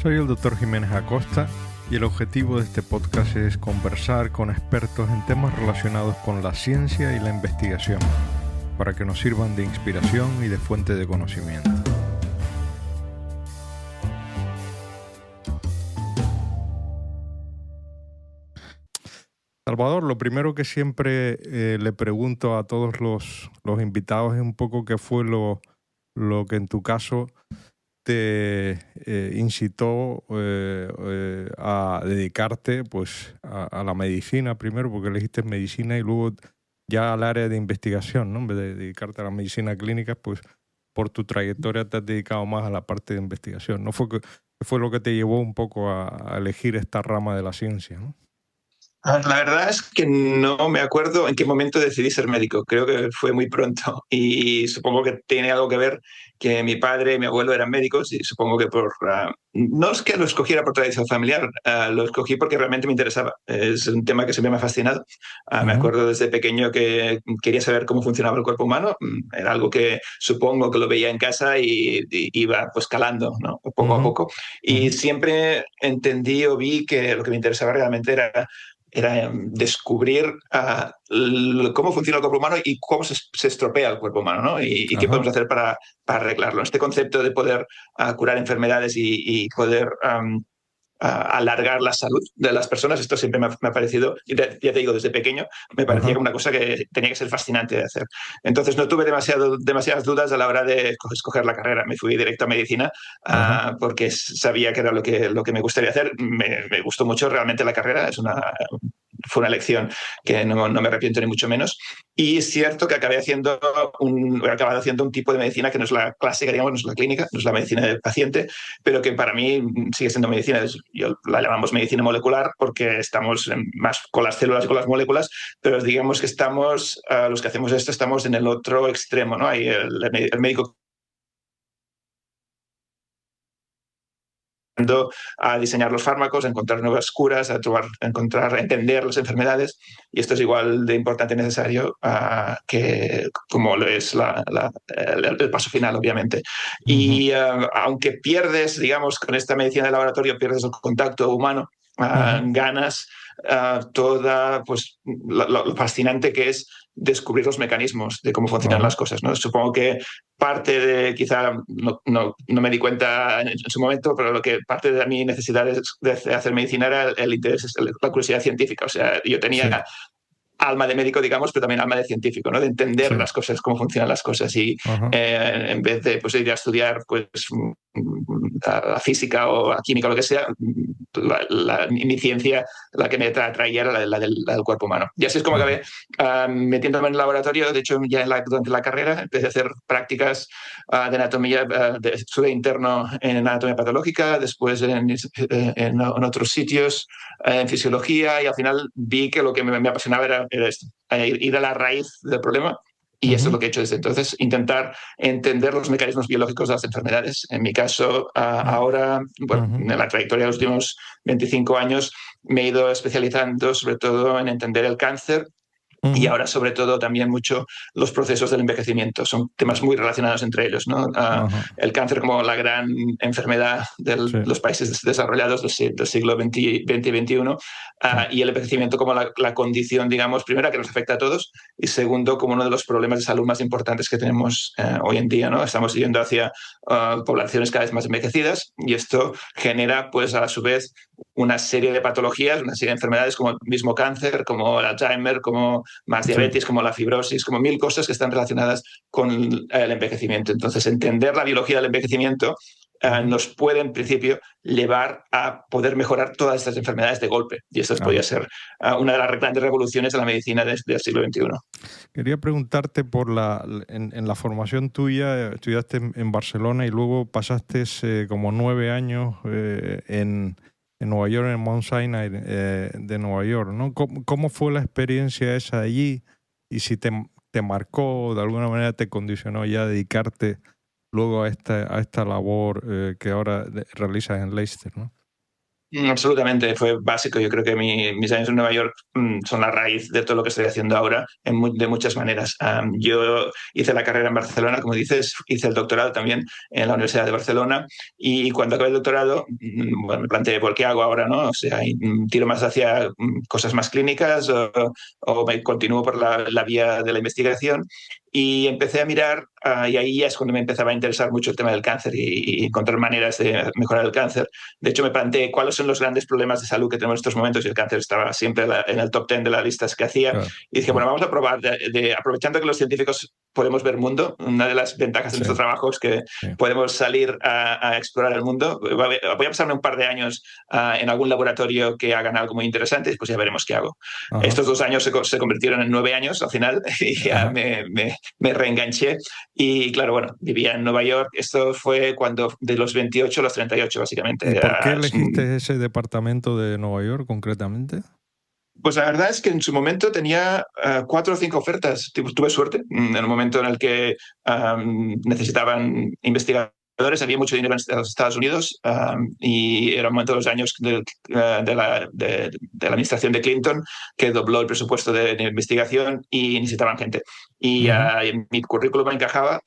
Soy el Dr. Jiménez Acosta y el objetivo de este podcast es conversar con expertos en temas relacionados con la ciencia y la investigación, para que nos sirvan de inspiración y de fuente de conocimiento. Salvador, lo primero que siempre le pregunto a todos los invitados es un poco qué fue lo que en tu caso te incitó a dedicarte pues a la medicina primero, porque elegiste medicina, y luego ya al área de investigación, ¿no? En vez de dedicarte a la medicina clínica, pues por tu trayectoria te has dedicado más a la parte de investigación. ¿No fue qué fue lo que te llevó un poco a elegir esta rama de la ciencia, ¿no? La verdad es que no me acuerdo en qué momento decidí ser médico. Creo que fue muy pronto y supongo que tiene algo que ver que mi padre y mi abuelo eran médicos y supongo que no es que lo escogiera por tradición familiar, lo escogí porque realmente me interesaba. Es un tema que siempre me ha fascinado. Me acuerdo desde pequeño que quería saber cómo funcionaba el cuerpo humano. Era algo que supongo que lo veía en casa y iba pues calando, ¿no? Poco a poco. Y siempre entendí o vi que lo que me interesaba realmente era descubrir cómo funciona el cuerpo humano y cómo se estropea el cuerpo humano, ¿no? Y qué podemos hacer para arreglarlo. Este concepto de poder curar enfermedades y poder alargar la salud de las personas, esto siempre me ha parecido, ya te digo, desde pequeño, me parecía una cosa que tenía que ser fascinante de hacer. Entonces no tuve demasiadas dudas a la hora de escoger la carrera. Me fui directo a medicina porque sabía que era lo que me gustaría hacer. Me gustó mucho realmente la carrera, fue una elección que no me arrepiento ni mucho menos. Y es cierto que acabado haciendo un tipo de medicina que no es la clásica, digamos, no es la clínica, no es la medicina del paciente, pero que para mí sigue siendo medicina. Yo la llamamos medicina molecular porque estamos más con las células y con las moléculas, pero digamos que los que hacemos esto estamos en el otro extremo, ¿no? Hay el médico a diseñar los fármacos, a encontrar nuevas curas, a entender las enfermedades, y esto es igual de importante y necesario que como lo es el paso final, obviamente. Y aunque pierdes, digamos, con esta medicina de laboratorio, pierdes el contacto humano, ganas toda pues lo fascinante que es descubrir los mecanismos de cómo funcionan las cosas, ¿no? Supongo que parte de, quizá no me di cuenta en su momento, pero parte de mi necesidad de hacer medicina era el interés, la curiosidad científica. O sea, yo tenía alma de médico, digamos, pero también alma de científico, ¿no? De entender las cosas, cómo funcionan las cosas. Y en vez de pues, ir a estudiar pues, la física o la química o lo que sea, mi ciencia, la que me atraía era la del cuerpo humano. Y así es como acabé metiéndome en el laboratorio. De hecho, ya durante la carrera empecé a hacer prácticas de anatomía, estuve interno en anatomía patológica, después en otros sitios, en fisiología, y al final vi que lo que me apasionaba era esto, ir a la raíz del problema. Y eso es lo que he hecho desde entonces, intentar entender los mecanismos biológicos de las enfermedades. En mi caso, ahora, en la trayectoria de los últimos 25 años, me he ido especializando sobre todo en entender el cáncer. Y ahora, sobre todo, también mucho los procesos del envejecimiento. Son temas muy relacionados entre ellos, ¿no? El cáncer como la gran enfermedad de los países desarrollados del siglo XX y XXI, y el envejecimiento como la condición, digamos, primera, que nos afecta a todos, y segundo, como uno de los problemas de salud más importantes que tenemos hoy en día, ¿no? Estamos yendo hacia poblaciones cada vez más envejecidas, y esto genera, pues, a su vez, una serie de patologías, una serie de enfermedades como el mismo cáncer, como el Alzheimer, como más diabetes, como la fibrosis, como mil cosas que están relacionadas con el envejecimiento. Entonces, entender la biología del envejecimiento nos puede, en principio, llevar a poder mejorar todas estas enfermedades de golpe. Y esto podría ser una de las grandes revoluciones de la medicina del siglo XXI. Quería preguntarte en la formación tuya, estudiaste en Barcelona y luego pasaste como 9 años en Nueva York, en Mount Sinai de Nueva York, ¿no? ¿Cómo fue la experiencia esa allí? Y si te marcó, de alguna manera te condicionó ya a dedicarte luego a esta labor que ahora realizas en Leicester, ¿no? Absolutamente, fue básico. Yo creo que mis años en Nueva York son la raíz de todo lo que estoy haciendo ahora de muchas maneras. Yo hice la carrera en Barcelona, como dices, hice el doctorado también en la Universidad de Barcelona y cuando acabé el doctorado, bueno, me planteé, ¿por qué hago ahora? ¿No? O sea, tiro más hacia cosas más clínicas o me continúo por la vía de la investigación. Y empecé a mirar, y ahí ya es cuando me empezaba a interesar mucho el tema del cáncer y encontrar maneras de mejorar el cáncer. De hecho, me planteé cuáles son los grandes problemas de salud que tenemos en estos momentos y el cáncer estaba siempre en el top 10 de las listas que hacía. Claro, Y dije, bueno, vamos a probar, aprovechando que los científicos podemos ver mundo, una de las ventajas de sí, nuestro trabajo es que sí. podemos salir a explorar el mundo. Voy a pasarme un par de años en algún laboratorio que hagan algo muy interesante y después ya veremos qué hago. Ajá, Estos 2 años se convirtieron en 9 años al final y ya ajá. me reenganché. Y claro, bueno, vivía en Nueva York. Esto fue cuando de los 28 a los 38, básicamente. ¿Y por qué elegiste ese departamento de Nueva York concretamente? Pues la verdad es que en su momento tenía 4 o 5 ofertas. Tuve suerte en el momento en el que necesitaban investigadores. Había mucho dinero en los Estados Unidos y era un momento de los años de la administración de Clinton que dobló el presupuesto de investigación y necesitaban gente. Y Ujú, mi currículum encajaba.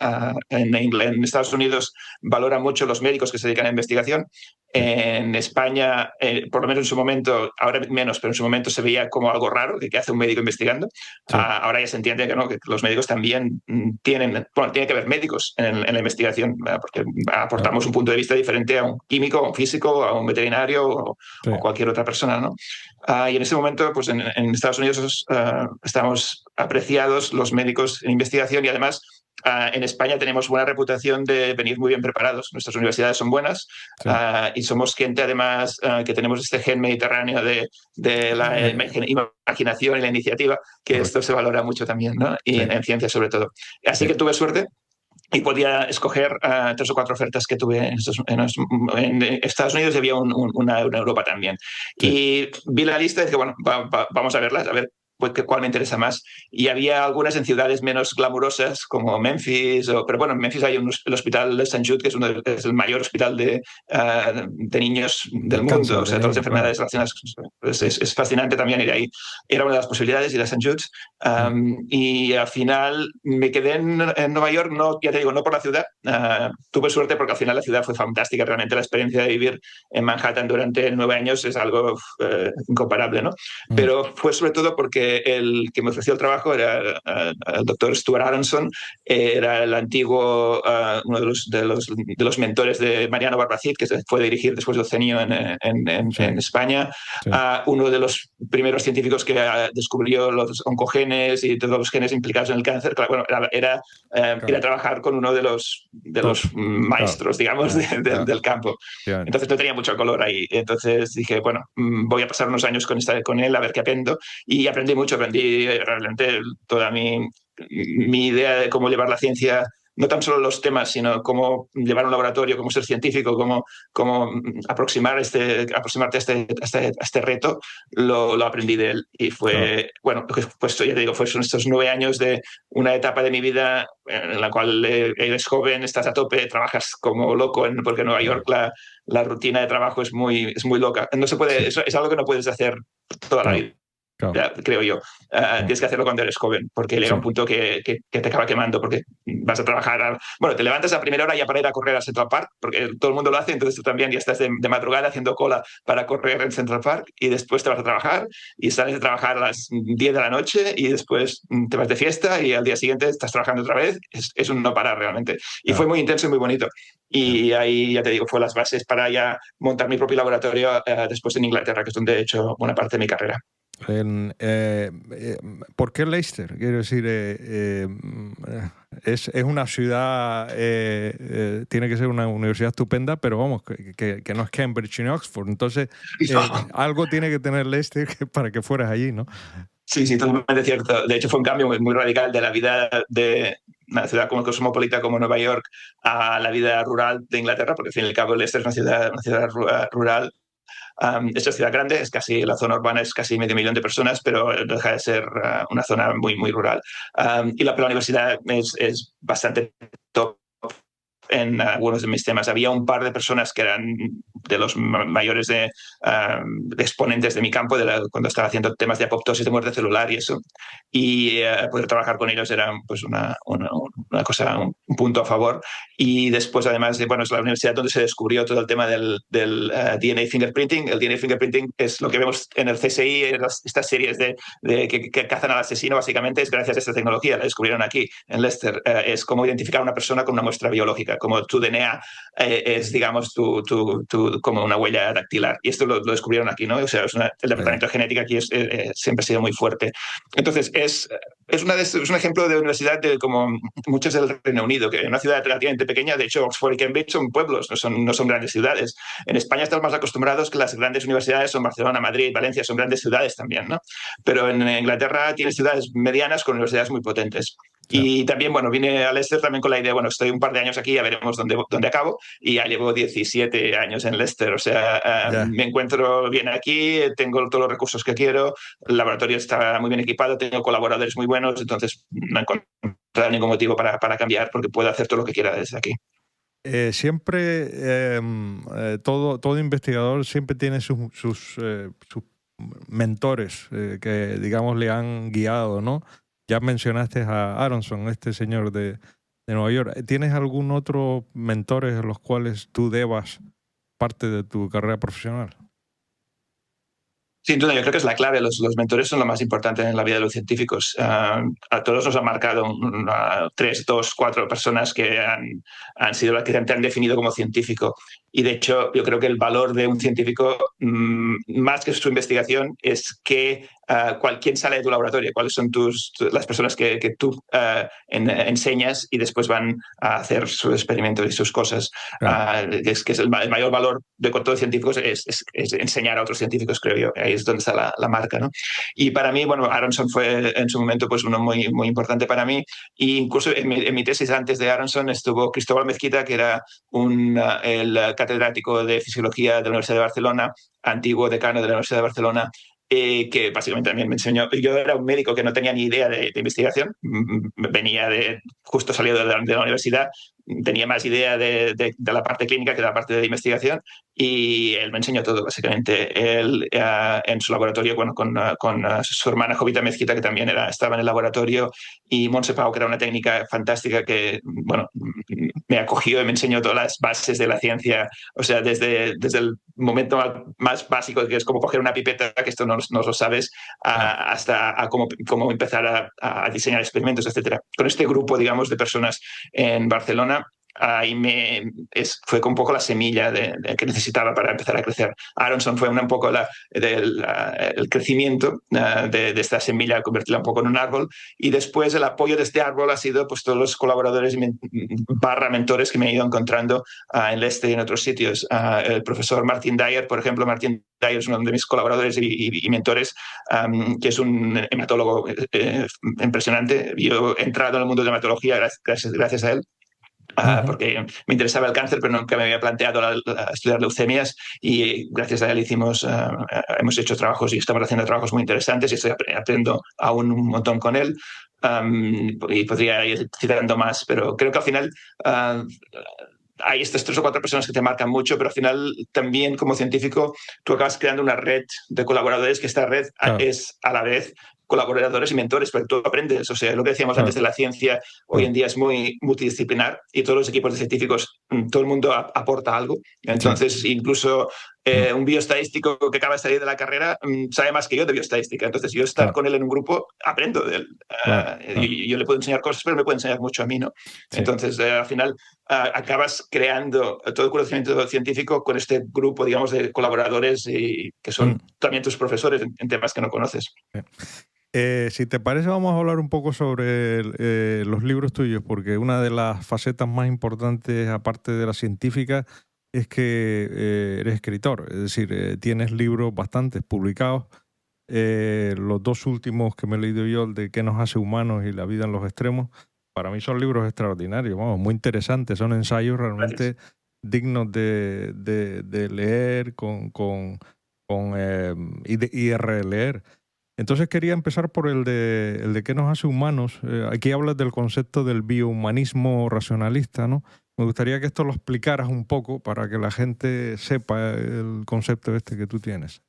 En Estados Unidos valoran mucho los médicos que se dedican a investigación. sí, En España, por lo menos en su momento, ahora menos, pero en su momento se veía como algo raro que hace un médico investigando. sí, Ahora ya se entiende que, ¿no? Que los médicos también tiene que haber médicos en la investigación, porque claro, aportamos un punto de vista diferente a un químico, a un físico, a un veterinario sí. o cualquier otra persona, ¿no? Y en ese momento, pues en Estados Unidos estamos apreciados los médicos en investigación y además en España tenemos buena reputación de venir muy bien preparados. Nuestras universidades son buenas Sí. y somos gente además que tenemos este gen mediterráneo de la imaginación y la iniciativa, que esto Correcto. se valora mucho también, ¿no? Y Sí, en ciencia sobre todo. Así sí, que tuve suerte y podía escoger 3 o 4 ofertas que tuve en Estados Unidos y había una en Europa también. sí. Y vi la lista y dije, bueno, vamos a verlas, a ver pues, cuál me interesa más. Y había algunas en ciudades menos glamurosas como Memphis, pero bueno, en Memphis hay el hospital de St. Jude, que es el mayor hospital de niños del Del mundo, cáncer o de sea, todas las niño, claro. enfermedades relacionadas. Pues Sí, es fascinante también ir ahí. Era una de las posibilidades ir a St. Jude. mm, Y al final me quedé en Nueva York, no, ya te digo, no por la ciudad. Tuve suerte porque al final la ciudad fue fantástica. Realmente la experiencia de vivir en Manhattan durante 9 años es algo incomparable, ¿no? mm, Pero fue sobre todo porque el que me ofreció el trabajo era el doctor Stuart Aronson, era el antiguo, uno de los mentores de Mariano Barbacid, que se fue a dirigir después del CENIO sí, en España, sí, uno de los primeros científicos que descubrió los oncogenes y todos los genes implicados en el cáncer. Claro, bueno, era ir a claro. trabajar con uno de los Top, claro. maestros, digamos, Ya, ya, del campo. efectivamente. Entonces no tenía mucho color ahí. Entonces dije, bueno, voy a pasar unos años con él a ver qué aprendo. Y aprendí mucho, aprendí realmente toda mi idea de cómo llevar la ciencia, no tan solo los temas, sino cómo llevar un laboratorio, cómo ser científico, cómo aproximarte a este reto, lo aprendí de él. Y Claro. fue, bueno, pues ya te digo, son estos 9 años de una etapa de mi vida en la cual eres joven, estás a tope, trabajas como loco, porque en Nueva Sí, York la rutina de trabajo es muy loca. No se puede, sí, es algo que no puedes hacer toda la claro, vida, claro. creo yo. Mm, Tienes que hacerlo cuando eres joven, porque llega sí, un punto que te acaba quemando, porque vas a trabajar. Bueno, te levantas a primera hora ya para ir a correr a Central Park, porque todo el mundo lo hace, entonces tú también ya estás de madrugada haciendo cola para correr en Central Park, y después te vas a trabajar, y sales de trabajar a las 10 de la noche, y después te vas de fiesta, y al día siguiente estás trabajando otra vez. Es un no parar realmente. Y fue ya, muy intenso y muy bonito. ya. Y ahí, ya te digo, fue las bases para ya montar mi propio laboratorio después en Inglaterra, que es donde he hecho buena parte de mi carrera. ¿Por qué Leicester? Quiero decir, es una ciudad, tiene que ser una universidad estupenda, pero vamos, que no es Cambridge ni Oxford. Entonces, algo tiene que tener Leicester para que fueras allí, ¿no? Sí, sí, totalmente cierto. De hecho, fue un cambio muy, muy radical de la vida de una ciudad como cosmopolita como Nueva York a la vida rural de Inglaterra, porque al fin y al cabo Leicester es una ciudad rural. Esta ciudad grande, la zona urbana es casi medio millón de personas, pero no deja de ser una zona muy, muy rural. Y la universidad es bastante top en algunos de mis temas. Había un par de personas que eran de los mayores de exponentes de mi campo, cuando estaba haciendo temas de apoptosis, de muerte celular y eso. Y poder trabajar con ellos era pues una cosa, un punto a favor. Y después, además, bueno, es la universidad donde se descubrió todo el tema del DNA fingerprinting. El DNA fingerprinting es lo que vemos en el CSI, en estas series que cazan al asesino, básicamente es gracias a esta tecnología. La descubrieron aquí, en Leicester. Es cómo identificar a una persona con una muestra biológica, como tu DNA es, digamos, como una huella dactilar. Y esto lo descubrieron aquí, ¿no? O sea, el departamento de genética aquí siempre ha sido muy fuerte. Entonces, es un ejemplo de universidad como muchas del Reino Unido, que es una ciudad relativamente pequeña. De hecho, Oxford y Cambridge son pueblos, no son grandes ciudades. En España estamos más acostumbrados que las grandes universidades son Barcelona, Madrid, Valencia, son grandes ciudades también, ¿no? Pero en Inglaterra tiene ciudades medianas con universidades muy potentes. Y también, bueno, vine a Leicester también con la idea, bueno, estoy un par de años aquí, ya veremos dónde acabo, y ya llevo 17 años en Leicester, o sea, me encuentro bien aquí, tengo todos los recursos que quiero, el laboratorio está muy bien equipado, tengo colaboradores muy buenos, entonces no he encontrado ningún motivo para cambiar porque puedo hacer todo lo que quiera desde aquí. Siempre, todo investigador siempre tiene sus mentores que, digamos, le han guiado, ¿no? Ya mencionaste a Aronson, este señor de Nueva York. ¿Tienes algún otro mentores a los cuales tú debas parte de tu carrera profesional? Sin duda, yo creo que es la clave. Los mentores son lo más importante en la vida de los científicos. A todos nos han marcado 3, 2, 4 personas que han sido las que te han definido como científico. Y de hecho, yo creo que el valor de un científico, más que su investigación, es que quién sale de tu laboratorio, cuáles son las personas que tú enseñas y después van a hacer sus experimentos y sus cosas. Es que es el mayor valor de todos los científicos es enseñar a otros científicos, creo yo. Ahí es donde está la marca, ¿no? Y para mí, bueno, Aronson fue en su momento pues uno muy, muy importante para mí. E incluso en mi tesis antes de Aronson estuvo Cristóbal Mezquita, que era el catedrático de Fisiología de la Universidad de Barcelona, antiguo decano de la Universidad de Barcelona, que básicamente también me enseñó. Yo era un médico que no tenía ni idea de investigación, venía justo salido de la universidad, tenía más idea de la parte clínica que de la parte de investigación, y él me enseñó todo, básicamente. Él en su laboratorio, bueno, con su hermana Jovita Mezquita, que también estaba en el laboratorio, y Montse Pau, que era una técnica fantástica que, bueno, me acogió y me enseñó todas las bases de la ciencia, o sea, desde el momento más básico, que es como coger una pipeta, que esto no lo sabes, hasta a cómo empezar a diseñar experimentos, etcétera. Con este grupo, digamos, de personas en Barcelona, ahí fue un poco la semilla que necesitaba para empezar a crecer. Aronson fue un poco el crecimiento de esta semilla, convertirla un poco en un árbol, y después el apoyo de este árbol ha sido pues todos los colaboradores y mentores que me he ido encontrando en Leicester y en otros sitios. El profesor Martin Dyer, por ejemplo. Martin Dyer es uno de mis colaboradores y mentores, que es un hematólogo impresionante. Yo he entrado en el mundo de hematología gracias a él. Porque me interesaba el cáncer, pero nunca me había planteado estudiar leucemias, y gracias a él hemos hecho trabajos y estamos haciendo trabajos muy interesantes, y estoy aprendiendo aún un montón con él. Y podría ir citando más, pero creo que al final hay estas 3 o 4 personas que te marcan mucho, pero al final también como científico tú acabas creando una red de colaboradores, que esta red es a la vez colaboradores y mentores, porque tú aprendes. O sea, lo que decíamos antes de la ciencia, hoy en día es muy multidisciplinar, y todos los equipos de científicos, todo el mundo aporta algo. Entonces, incluso un bioestadístico que acaba de salir de la carrera sabe más que yo de bioestadística. Entonces, yo estar con él en un grupo, aprendo de él. Yo le puedo enseñar cosas, pero me puede enseñar mucho a mí, ¿no? Entonces, al final, acabas creando todo el conocimiento científico con este grupo, digamos, de colaboradores que son también tus profesores en temas que no conoces. Si te parece, vamos a hablar un poco sobre los libros tuyos, porque una de las facetas más importantes, aparte de la científica, es que eres escritor. Es decir, tienes libros bastantes publicados. Los 2 últimos que me he leído yo, el de ¿Qué nos hace humanos? Y La vida en los extremos, para mí son libros extraordinarios, vamos, muy interesantes. Son ensayos realmente dignos de leer y de releer. Entonces quería empezar por el de ¿Qué nos hace humanos? Aquí hablas del concepto del biohumanismo racionalista, ¿no? Me gustaría que esto lo explicaras un poco para que la gente sepa el concepto este que tú tienes.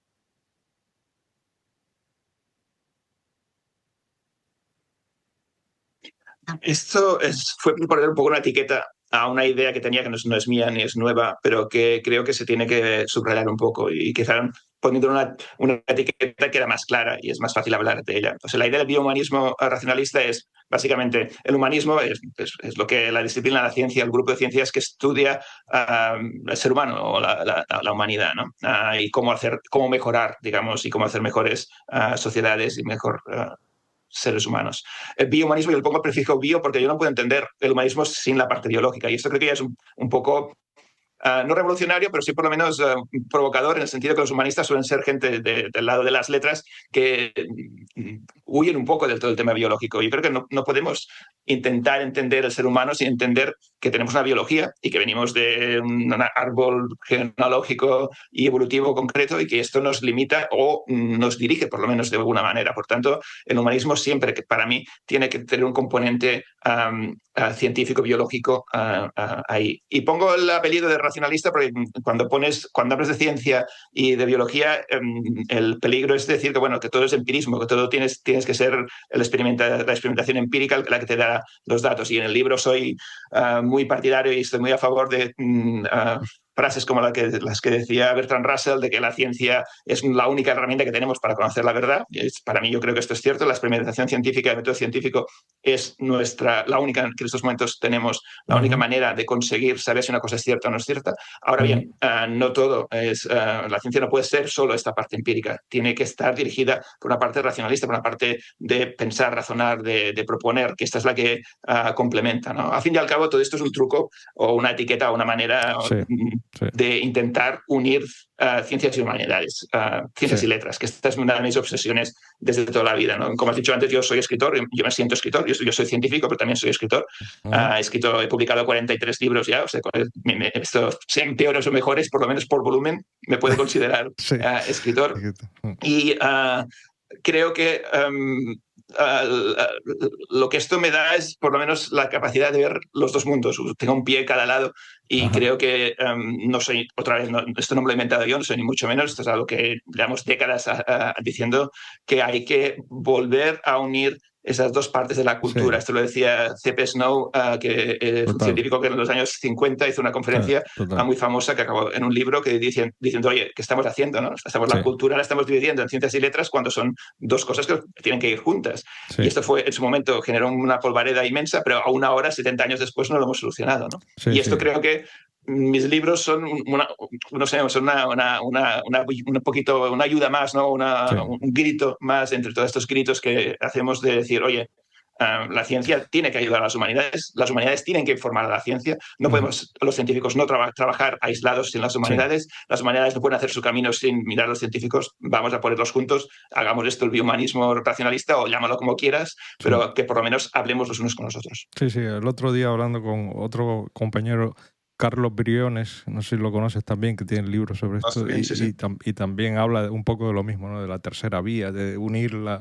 Fue poner un poco una etiqueta a una idea que tenía que no es mía ni es nueva, pero que creo que se tiene que subrayar un poco y quizá poniendo una etiqueta que era más clara y es más fácil hablar de ella. O sea, la idea del biohumanismo racionalista es básicamente el humanismo es lo que la disciplina de la ciencia, el grupo de ciencias que estudia el ser humano o la humanidad, ¿no? Y cómo mejorar, digamos, y cómo hacer mejores sociedades y mejor seres humanos. El biohumanismo, yo le pongo el prefijo bio porque yo no puedo entender el humanismo sin la parte biológica. Y esto creo que ya es un poco no revolucionario, pero sí por lo menos provocador, en el sentido que los humanistas suelen ser gente del lado de las letras que huyen un poco del todo el tema biológico. Yo creo que no podemos intentar entender el ser humano sin entender que tenemos una biología y que venimos de un árbol genealógico y evolutivo concreto y que esto nos limita o nos dirige, por lo menos de alguna manera. Por tanto, el humanismo siempre, que para mí, tiene que tener un componente científico, biológico ahí. Y pongo el apellido de racionalista porque cuando hablas de ciencia y de biología, el peligro es decir que, bueno, que todo es empirismo, que todo tienes que ser la experimentación empírica la que te da los datos. Y en el libro soy muy partidario y estoy muy a favor de frases como las que decía Bertrand Russell, de que la ciencia es la única herramienta que tenemos para conocer la verdad. Para mí yo creo que esto es cierto. La experimentación científica, el método científico es la única que en estos momentos tenemos, la única manera de conseguir saber si una cosa es cierta o no es cierta. Ahora bien, no todo la ciencia no puede ser solo esta parte empírica. Tiene que estar dirigida por una parte racionalista, por una parte de pensar, razonar, de proponer, que esta es la que complementa, ¿no? A fin y al cabo, todo esto es un truco o una etiqueta o una manera de intentar unir ciencias y humanidades, ciencias y letras, que esta es una de mis obsesiones desde toda la vida, ¿no? Como has dicho antes, yo soy escritor, yo me siento escritor, yo soy científico, pero también soy escritor. He publicado 43 libros ya, o sea, sean peores o mejores, por lo menos por volumen, me puedo considerar escritor. Y creo que lo que esto me da es por lo menos la capacidad de ver los dos mundos. Tengo un pie en cada lado y creo que no soy, otra vez, esto no me lo he inventado yo, no soy ni mucho menos, esto es algo que llevamos décadas diciendo que hay que volver a unir esas dos partes de la cultura. Esto lo decía C.P. Snow, que es un científico que en los años 50 hizo una conferencia muy famosa que acabó en un libro que diciendo, oye, ¿qué estamos haciendo? ¿No? La cultura la estamos dividiendo en ciencias y letras cuando son dos cosas que tienen que ir juntas. Y esto en su momento generó una polvareda inmensa, pero aún ahora, 70 años después, no lo hemos solucionado, ¿no? Y esto creo que mis libros son un poquito una ayuda más, ¿no? Un grito más entre todos estos gritos que hacemos de decir, oye, la ciencia tiene que ayudar a las humanidades tienen que informar a la ciencia, no podemos los científicos no trabajar aislados sin las humanidades no pueden hacer su camino sin mirar a los científicos, vamos a ponerlos juntos, hagamos esto el biohumanismo racionalista o llámalo como quieras, pero que por lo menos hablemos los unos con los otros. Sí, el otro día hablando con otro compañero, Carlos Briones, no sé si lo conoces también, que tiene libros sobre esto, y también habla un poco de lo mismo, ¿no? De la tercera vía, de unir el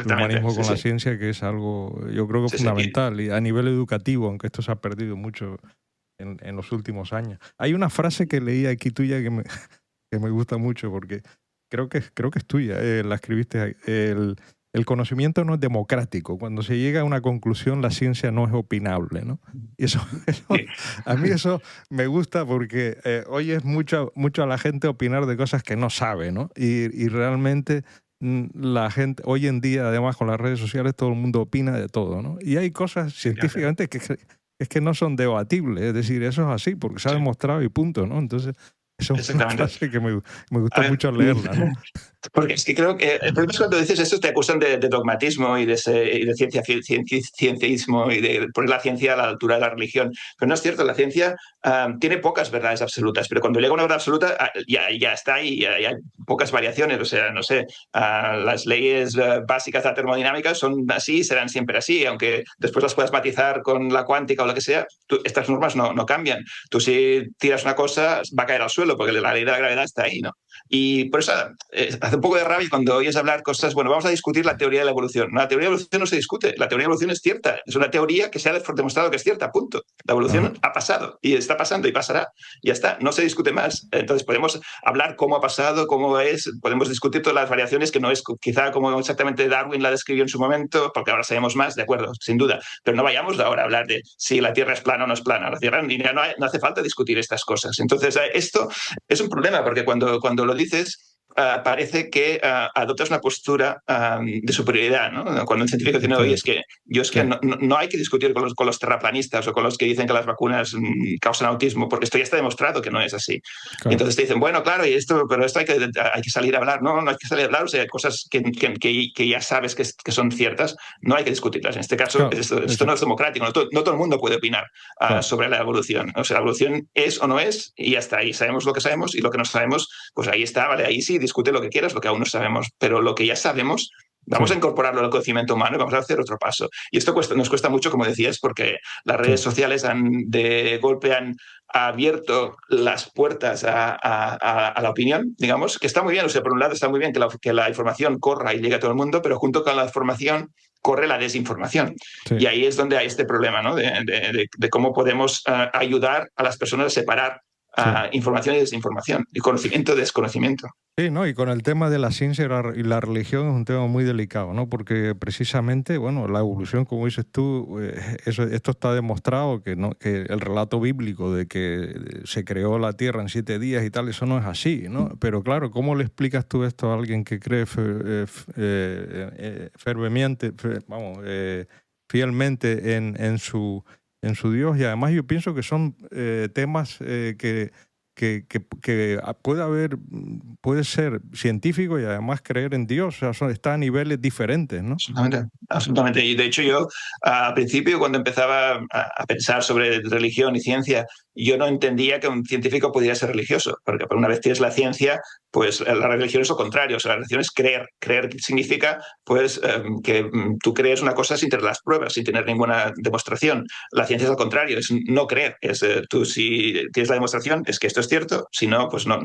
humanismo con la ciencia, que es algo, yo creo que fundamental, y a nivel educativo, aunque esto se ha perdido mucho en los últimos años. Hay una frase que leí aquí tuya que me gusta mucho, porque creo que es tuya, la escribiste, el conocimiento no es democrático. Cuando se llega a una conclusión, la ciencia no es opinable, ¿no? Y a mí eso me gusta porque oyes mucho a la gente opinar de cosas que no sabe, ¿no? Y realmente la gente, hoy en día, además con las redes sociales, todo el mundo opina de todo, ¿no? Y hay cosas científicamente que no son debatibles, es decir, eso es así, porque se ha demostrado y punto, ¿no? Entonces, eso es una frase que me gusta mucho leerla, ¿no? Porque es que creo que el problema es cuando dices esto te acusan de dogmatismo y de cienciaísmo y de poner la ciencia a la altura de la religión. Pero no es cierto, la ciencia tiene pocas verdades absolutas, pero cuando llega a una verdad absoluta ya está y hay pocas variaciones. O sea, no sé, las leyes básicas de la termodinámica son así y serán siempre así, aunque después las puedas matizar con la cuántica o lo que sea, estas normas no cambian. Tú si tiras una cosa va a caer al suelo porque la ley de la gravedad está ahí, ¿no? Y por eso hace un poco de rabia cuando oyes hablar cosas, bueno, vamos a discutir la teoría de la evolución. No, la teoría de la evolución no se discute, la teoría de la evolución es cierta, es una teoría que se ha demostrado que es cierta, punto. La evolución ha pasado y está pasando y pasará, y ya está, no se discute más. Entonces podemos hablar cómo ha pasado, cómo es, podemos discutir todas las variaciones, que no es quizá como exactamente Darwin la describió en su momento, porque ahora sabemos más, de acuerdo, sin duda, pero no vayamos ahora a hablar de si la Tierra es plana o no es plana. La Tierra no hace falta discutir estas cosas. Entonces esto es un problema, porque cuando lo dices, parece que adoptas una postura de superioridad, ¿no? Cuando un científico dice, no, oye, es que no hay que discutir con los terraplanistas o con los que dicen que las vacunas causan autismo, porque esto ya está demostrado que no es así. Claro. Y entonces te dicen, bueno, claro, pero esto hay que salir a hablar. No hay que salir a hablar, o sea, cosas que ya sabes que son ciertas, no hay que discutirlas. En este caso, claro, esto no es democrático, no todo el mundo puede opinar claro. sobre la evolución. O sea, la evolución es o no es, y hasta ahí sabemos lo que sabemos, y lo que no sabemos, pues ahí está, vale, ahí sí, discute lo que quieras, lo que aún no sabemos, pero lo que ya sabemos, vamos a incorporarlo al conocimiento humano y vamos a hacer otro paso. Y esto nos cuesta mucho, como decías, porque las redes sociales de golpe han abierto las puertas a la opinión, digamos, que está muy bien. O sea, por un lado está muy bien que la información corra y llegue a todo el mundo, pero junto con la información corre la desinformación. Sí. Y ahí es donde hay este problema, ¿no? de cómo podemos ayudar a las personas a separar información y desinformación, y conocimiento y desconocimiento. Sí, ¿no? Y con el tema de la ciencia y la religión es un tema muy delicado, ¿no? Porque precisamente, bueno, la evolución, como dices tú, esto está demostrado que el relato bíblico de que se creó la Tierra en 7 días y tal, eso no es así, ¿no? Pero claro, ¿cómo le explicas tú esto a alguien que cree fielmente en su Dios? Y además yo pienso que son temas que puede ser científico y además creer en Dios, o sea, está a niveles diferentes, ¿no? Absolutamente. Y de hecho yo, al principio, cuando empezaba a pensar sobre religión y ciencia, yo no entendía que un científico pudiera ser religioso, porque por una vez tienes la ciencia, pues la religión es lo contrario. O sea, la religión es creer. Creer significa pues que tú crees una cosa sin tener las pruebas, sin tener ninguna demostración. La ciencia es al contrario, es no creer. Tú si tienes la demostración, es que esto es cierto, si no, pues no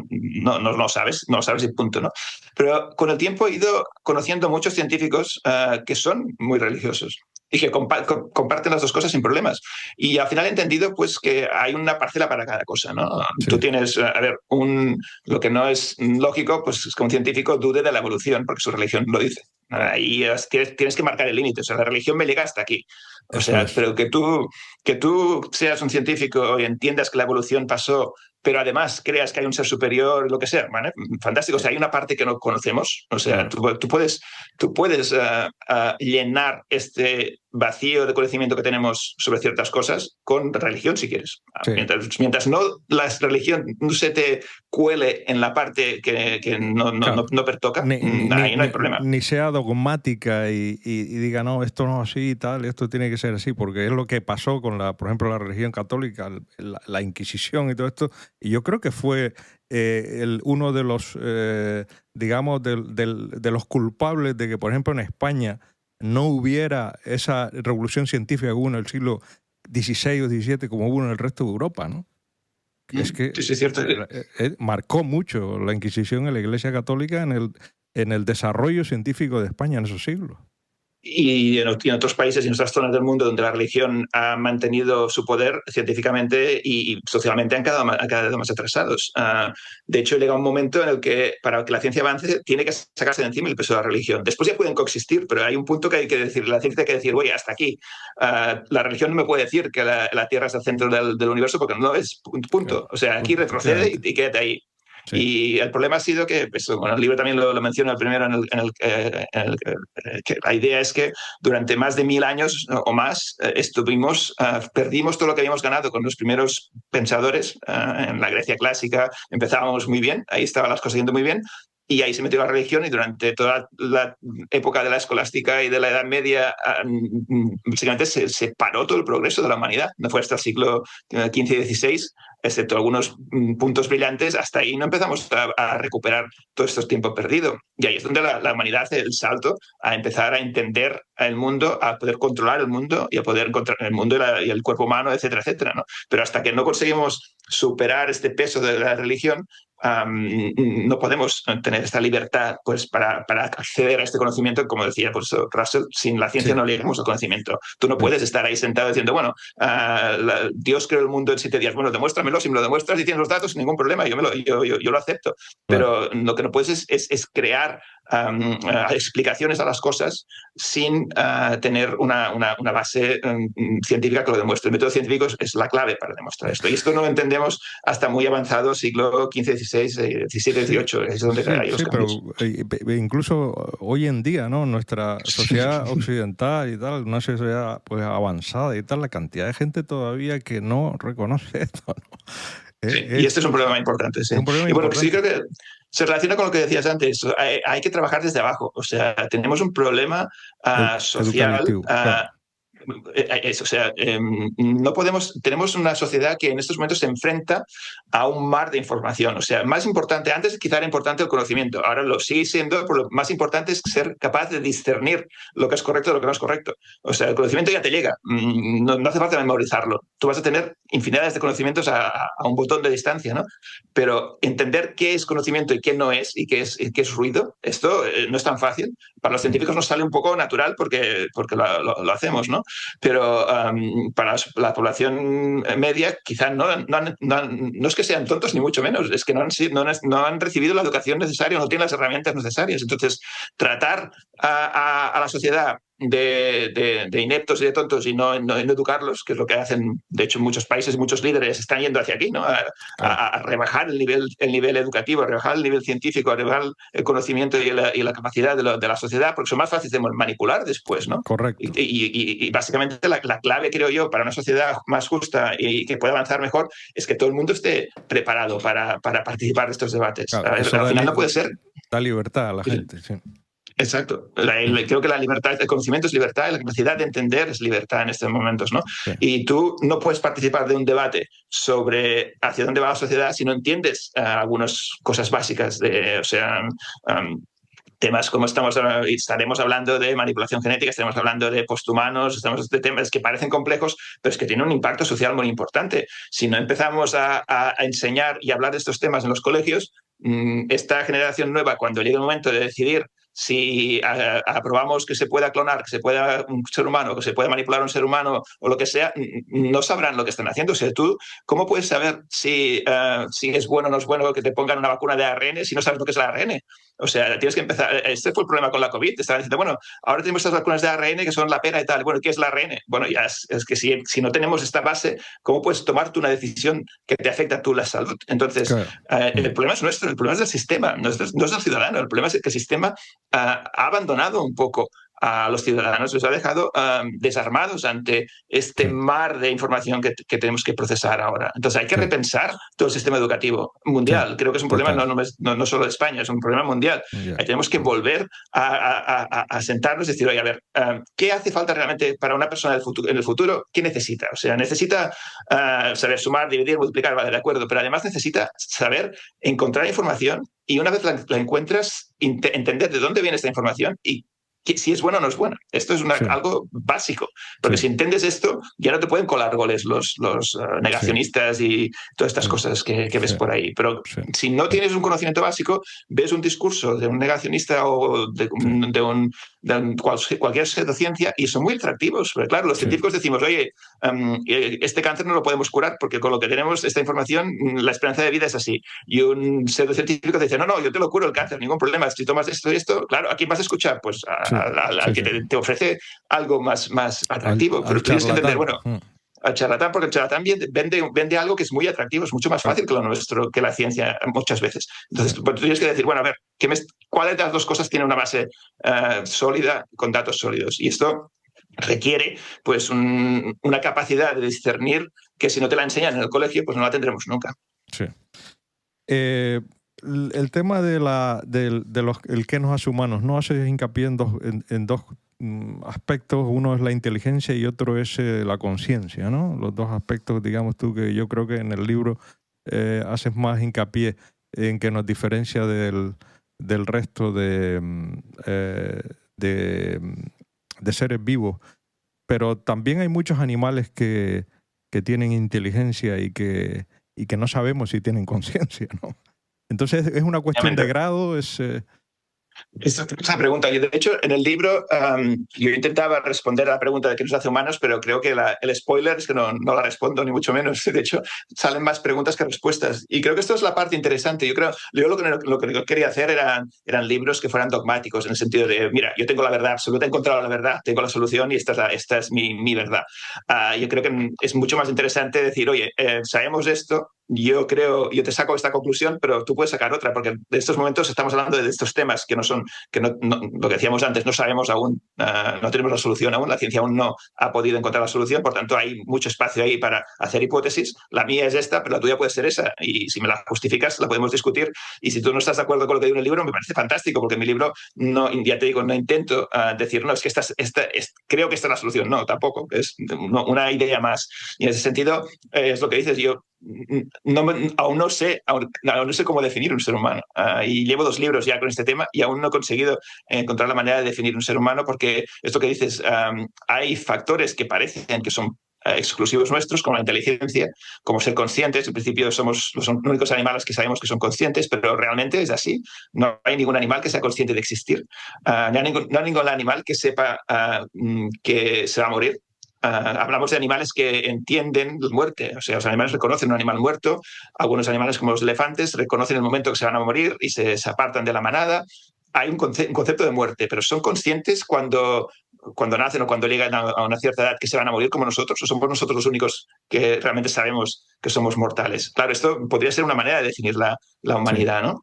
sabes y punto, ¿no? Pero con el tiempo he ido conociendo muchos científicos que son muy religiosos y que comparten las dos cosas sin problemas. Y al final he entendido pues que hay una parcela para cada cosa, ¿no? Sí. Tú tienes, lo que no es lógico, pues es que un científico dude de la evolución, porque su religión lo dice. Ahí tienes que marcar el límite. O sea, la religión me llega hasta aquí. O sea, pero que tú seas un científico y entiendas que la evolución pasó, pero además creas que hay un ser superior, lo que sea, ¿vale? Fantástico. O sea, hay una parte que no conocemos. O sea, tú puedes llenar este vacío de conocimiento que tenemos sobre ciertas cosas con religión, si quieres. Sí. Mientras no la religión no se te cuele en la parte que no pertoca, ahí no hay problema. Ni sea dogmática y diga, no, esto no es así y tal, esto tiene que ser así, porque es lo que pasó con, por ejemplo, la religión católica, la Inquisición y todo esto. Y yo creo que fue uno de los, digamos, de los culpables de que, por ejemplo, en España no hubiera esa revolución científica que hubo en el siglo XVI o XVII como hubo en el resto de Europa, ¿no? Es que sí, es cierto. Marcó mucho la Inquisición en la Iglesia Católica en el desarrollo científico de España en esos siglos. Y en otros países y en otras zonas del mundo donde la religión ha mantenido su poder científicamente y socialmente han quedado más atrasados. De hecho, llega un momento en el que para que la ciencia avance tiene que sacarse de encima el peso de la religión. Después ya pueden coexistir, pero hay un punto que hay que decir, la ciencia hay que decir, oye, hasta aquí. La religión no me puede decir que la Tierra es el centro del universo porque no lo es, punto. O sea, aquí retrocede y quédate ahí. Sí. Y el problema ha sido que, pues, bueno, el libro también lo menciona el primero, que la idea es que durante más de 1000 años o más perdimos todo lo que habíamos ganado con los primeros pensadores. En la Grecia clásica empezábamos muy bien, ahí estaban las cosas yendo muy bien, y ahí se metió la religión y durante toda la época de la escolástica y de la Edad Media básicamente se paró todo el progreso de la humanidad. No fue hasta el siglo XV y XVI, excepto algunos puntos brillantes, hasta ahí no empezamos a recuperar todos estos tiempos perdidos. Y ahí es donde la humanidad hace el salto a empezar a entender el mundo, a poder controlar el mundo y a poder encontrar el mundo y el cuerpo humano, etcétera, etcétera, ¿no? Pero hasta que no conseguimos superar este peso de la religión, no podemos tener esta libertad pues, para acceder a este conocimiento, como decía pues, Russell, sin la ciencia no llegamos al conocimiento. Tú no puedes estar ahí sentado diciendo, bueno, Dios creó el mundo en 7 días. Bueno, demuéstramelo, si me lo demuestras y tienes los datos, sin ningún problema, yo lo acepto. Pero lo que no puedes es crear explicaciones a las cosas sin tener una base científica que lo demuestre. El método científico es la clave para demostrar esto. Y esto no lo entendemos hasta muy avanzado, siglo XV, XVI, XVII, XVIII. Es donde hay los cambios. Pero incluso hoy en día, ¿no? Nuestra sociedad occidental y tal, una sociedad pues avanzada y tal, la cantidad de gente todavía que no reconoce esto, ¿no? Sí, y este es un problema importante, sí. Es un problema y bueno, importante. sí creo que se relaciona con lo que decías antes. Hay que trabajar desde abajo. O sea, tenemos un problema social. Claro. O sea, no podemos, tenemos una sociedad que en estos momentos se enfrenta a un mar de información. O sea, más importante, antes quizá era importante el conocimiento, ahora lo sigue siendo, pero lo más importante es ser capaz de discernir lo que es correcto de lo que no es correcto. O sea, el conocimiento ya te llega, no hace falta memorizarlo. Tú vas a tener infinidades de conocimientos a un botón de distancia, ¿no? Pero entender qué es conocimiento y qué no es, y qué es ruido, esto no es tan fácil. Para los científicos nos sale un poco natural porque lo hacemos, ¿no? Pero para la población media quizá no es que sean tontos ni mucho menos, es que no han recibido la educación necesaria, no tienen las herramientas necesarias. Entonces, tratar a la sociedad de ineptos y de tontos y no educarlos, que es lo que hacen, de hecho, muchos países, muchos líderes están yendo hacia aquí, ¿no? A rebajar el nivel educativo, a rebajar el nivel científico, a rebajar el conocimiento y la capacidad de la sociedad, porque son más fáciles de manipular después, ¿no? Correcto. Y básicamente la clave, creo yo, para una sociedad más justa y que pueda avanzar mejor es que todo el mundo esté preparado para participar de estos debates. Claro, al final no puede ser. Da libertad a la gente, sí. Exacto. Creo que la libertad, el conocimiento es libertad y la capacidad de entender es libertad en estos momentos, ¿no? Sí. Y tú no puedes participar de un debate sobre hacia dónde va la sociedad si no entiendes algunas cosas básicas o sea, temas como estaremos hablando de manipulación genética, estaremos hablando de posthumanos, estamos de temas que parecen complejos, pero es que tienen un impacto social muy importante. Si no empezamos a enseñar y hablar de estos temas en los colegios, esta generación nueva, cuando llegue el momento de decidir si aprobamos que se pueda clonar, que se pueda un ser humano, que se pueda manipular un ser humano o lo que sea, no sabrán lo que están haciendo. O sea, tú, ¿cómo puedes saber si es bueno o no es bueno que te pongan una vacuna de ARN si no sabes lo que es el ARN? O sea, tienes que empezar. Este fue el problema con la COVID. Te estaban diciendo, bueno, ahora tenemos estas vacunas de ARN que son la pera y tal. Bueno, ¿qué es el ARN? Bueno, ya es que si no tenemos esta base, ¿cómo puedes tomar tú una decisión que te afecta a tú la salud? Entonces, claro. El problema es nuestro, el problema es del sistema, no es del ciudadano. El problema es que el sistema ha abandonado un poco a los ciudadanos, los ha dejado desarmados ante este mar de información que tenemos que procesar ahora. Entonces hay que repensar todo el sistema educativo mundial. Creo que es un problema no solo de España, es un problema mundial. Tenemos que volver a sentarnos y decir, oye, a ver, ¿qué hace falta realmente para una persona en el futuro? ¿Qué necesita? O sea, necesita saber sumar, dividir, multiplicar, vale, de acuerdo, pero además necesita saber encontrar información y una vez la encuentras, entender de dónde viene esta información y si es bueno o no es bueno. Esto es algo básico, porque si entiendes esto, ya no te pueden colar goles los negacionistas y todas estas cosas que ves por ahí. Pero si no tienes un conocimiento básico, ves un discurso de un negacionista o de cualquier pseudociencia y son muy atractivos. Pero claro, los científicos decimos, oye, este cáncer no lo podemos curar porque con lo que tenemos, esta información, la esperanza de vida es así. Y un pseudocientífico te dice, no, yo te lo curo el cáncer, ningún problema. Si tomas esto y esto, claro, ¿a quién vas a escuchar? Pues al que te ofrece algo más atractivo. Pero tú tienes que entender, bueno, al charlatán, porque el charlatán vende algo que es muy atractivo, es mucho más fácil que lo nuestro, que la ciencia muchas veces. Entonces, tú tienes que decir, bueno, a ver, ¿cuál de las dos cosas tiene una base sólida con datos sólidos? Y esto requiere pues una capacidad de discernir que si no te la enseñan en el colegio, pues no la tendremos nunca. Sí. El tema el que nos hace humanos, ¿no? Hace hincapié en dos aspectos. Uno es la inteligencia y otro es la conciencia, ¿no? Los dos aspectos, digamos tú, que yo creo que en el libro haces más hincapié en que nos diferencia del resto de seres vivos. Pero también hay muchos animales que tienen inteligencia y que no sabemos si tienen conciencia, ¿no? Entonces, ¿es una cuestión de grado? Esa es una pregunta. De hecho, en el libro yo intentaba responder a la pregunta de qué nos hace humanos, pero creo que el spoiler es que no la respondo, ni mucho menos. De hecho, salen más preguntas que respuestas. Y creo que esto es la parte interesante. Yo lo que quería hacer eran libros que fueran dogmáticos, en el sentido de, mira, yo tengo la verdad absoluta, he encontrado la verdad, tengo la solución y esta es mi verdad. Yo creo que es mucho más interesante decir, oye, sabemos esto, yo te saco esta conclusión, pero tú puedes sacar otra, porque de estos momentos estamos hablando de estos temas que lo que decíamos antes, no sabemos aún, no tenemos la solución aún, la ciencia aún no ha podido encontrar la solución, por tanto hay mucho espacio ahí para hacer hipótesis. La mía es esta, pero la tuya puede ser esa, y si me la justificas la podemos discutir, y si tú no estás de acuerdo con lo que digo en el libro, me parece fantástico, porque mi libro, ya te digo, no intento decir, no, es que creo que esta es la solución, no, tampoco, es una idea más, y en ese sentido es lo que dices, yo aún no sé cómo definir un ser humano. Y llevo 2 libros ya con este tema y aún no he conseguido encontrar la manera de definir un ser humano, porque esto que dices, hay factores que parecen que son exclusivos nuestros, como la inteligencia, como ser conscientes. En principio somos los únicos animales que sabemos que son conscientes, pero realmente es así. No hay ningún animal que sea consciente de existir. No hay ningún animal que sepa que se va a morir. Hablamos de animales que entienden la muerte, o sea, los animales reconocen un animal muerto, algunos animales como los elefantes reconocen el momento que se van a morir y se apartan de la manada. Hay un concepto de muerte, pero son conscientes cuando nacen o cuando llegan a una cierta edad que se van a morir como nosotros, o somos nosotros los únicos que realmente sabemos que somos mortales. Claro, esto podría ser una manera de definir la humanidad, ¿no?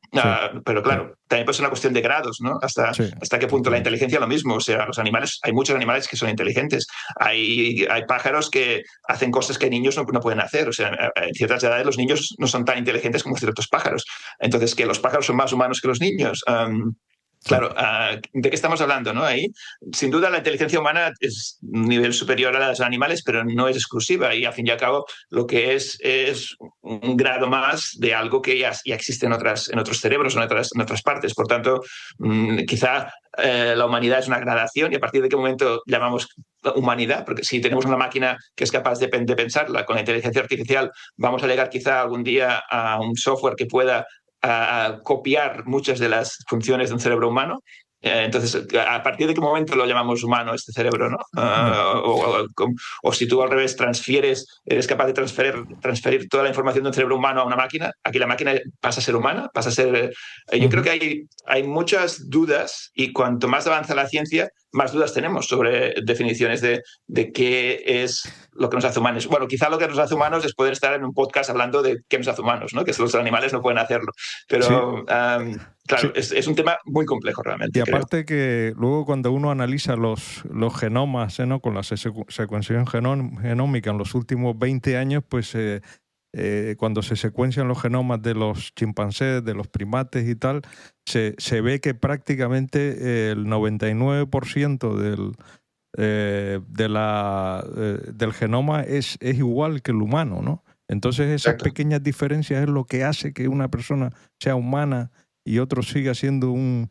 Pero claro, también puede ser una cuestión de grados, ¿no? Hasta qué punto la inteligencia lo mismo. O sea, los animales, hay muchos animales que son inteligentes. Hay pájaros que hacen cosas que niños no pueden hacer. O sea, en ciertas edades los niños no son tan inteligentes como ciertos pájaros. Entonces, que los pájaros son más humanos que los niños. Claro, ¿de qué estamos hablando, no? Ahí, sin duda, la inteligencia humana es un nivel superior a la de los animales, pero no es exclusiva. Y, al fin y al cabo, lo que es un grado más de algo que ya existe en otros cerebros, en otras partes. Por tanto, quizá la humanidad es una gradación, y a partir de qué momento llamamos humanidad, porque si tenemos una máquina que es capaz de pensarla con la inteligencia artificial, vamos a llegar quizá algún día a un software que pueda a copiar muchas de las funciones de un cerebro humano. Entonces, ¿a partir de qué momento lo llamamos humano este cerebro, no? O si tú al revés eres capaz de transferir toda la información de un cerebro humano a una máquina, aquí la máquina pasa a ser humana, pasa a ser... Yo creo que hay muchas dudas, y cuanto más avanza la ciencia, más dudas tenemos sobre definiciones de qué es lo que nos hace humanos. Bueno, quizá lo que nos hace humanos es poder estar en un podcast hablando de qué nos hace humanos, ¿no? Que los animales no pueden hacerlo. Pero... Claro, es un tema muy complejo realmente. Y aparte que luego cuando uno analiza los genomas, ¿no? Con la secuenciación genómica en los últimos 20 años, pues cuando se secuencian los genomas de los chimpancés, de los primates y tal, se ve que prácticamente el 99% del genoma es igual que el humano, ¿no? Entonces esas pequeñas diferencias es lo que hace que una persona sea humana y otro siga siendo un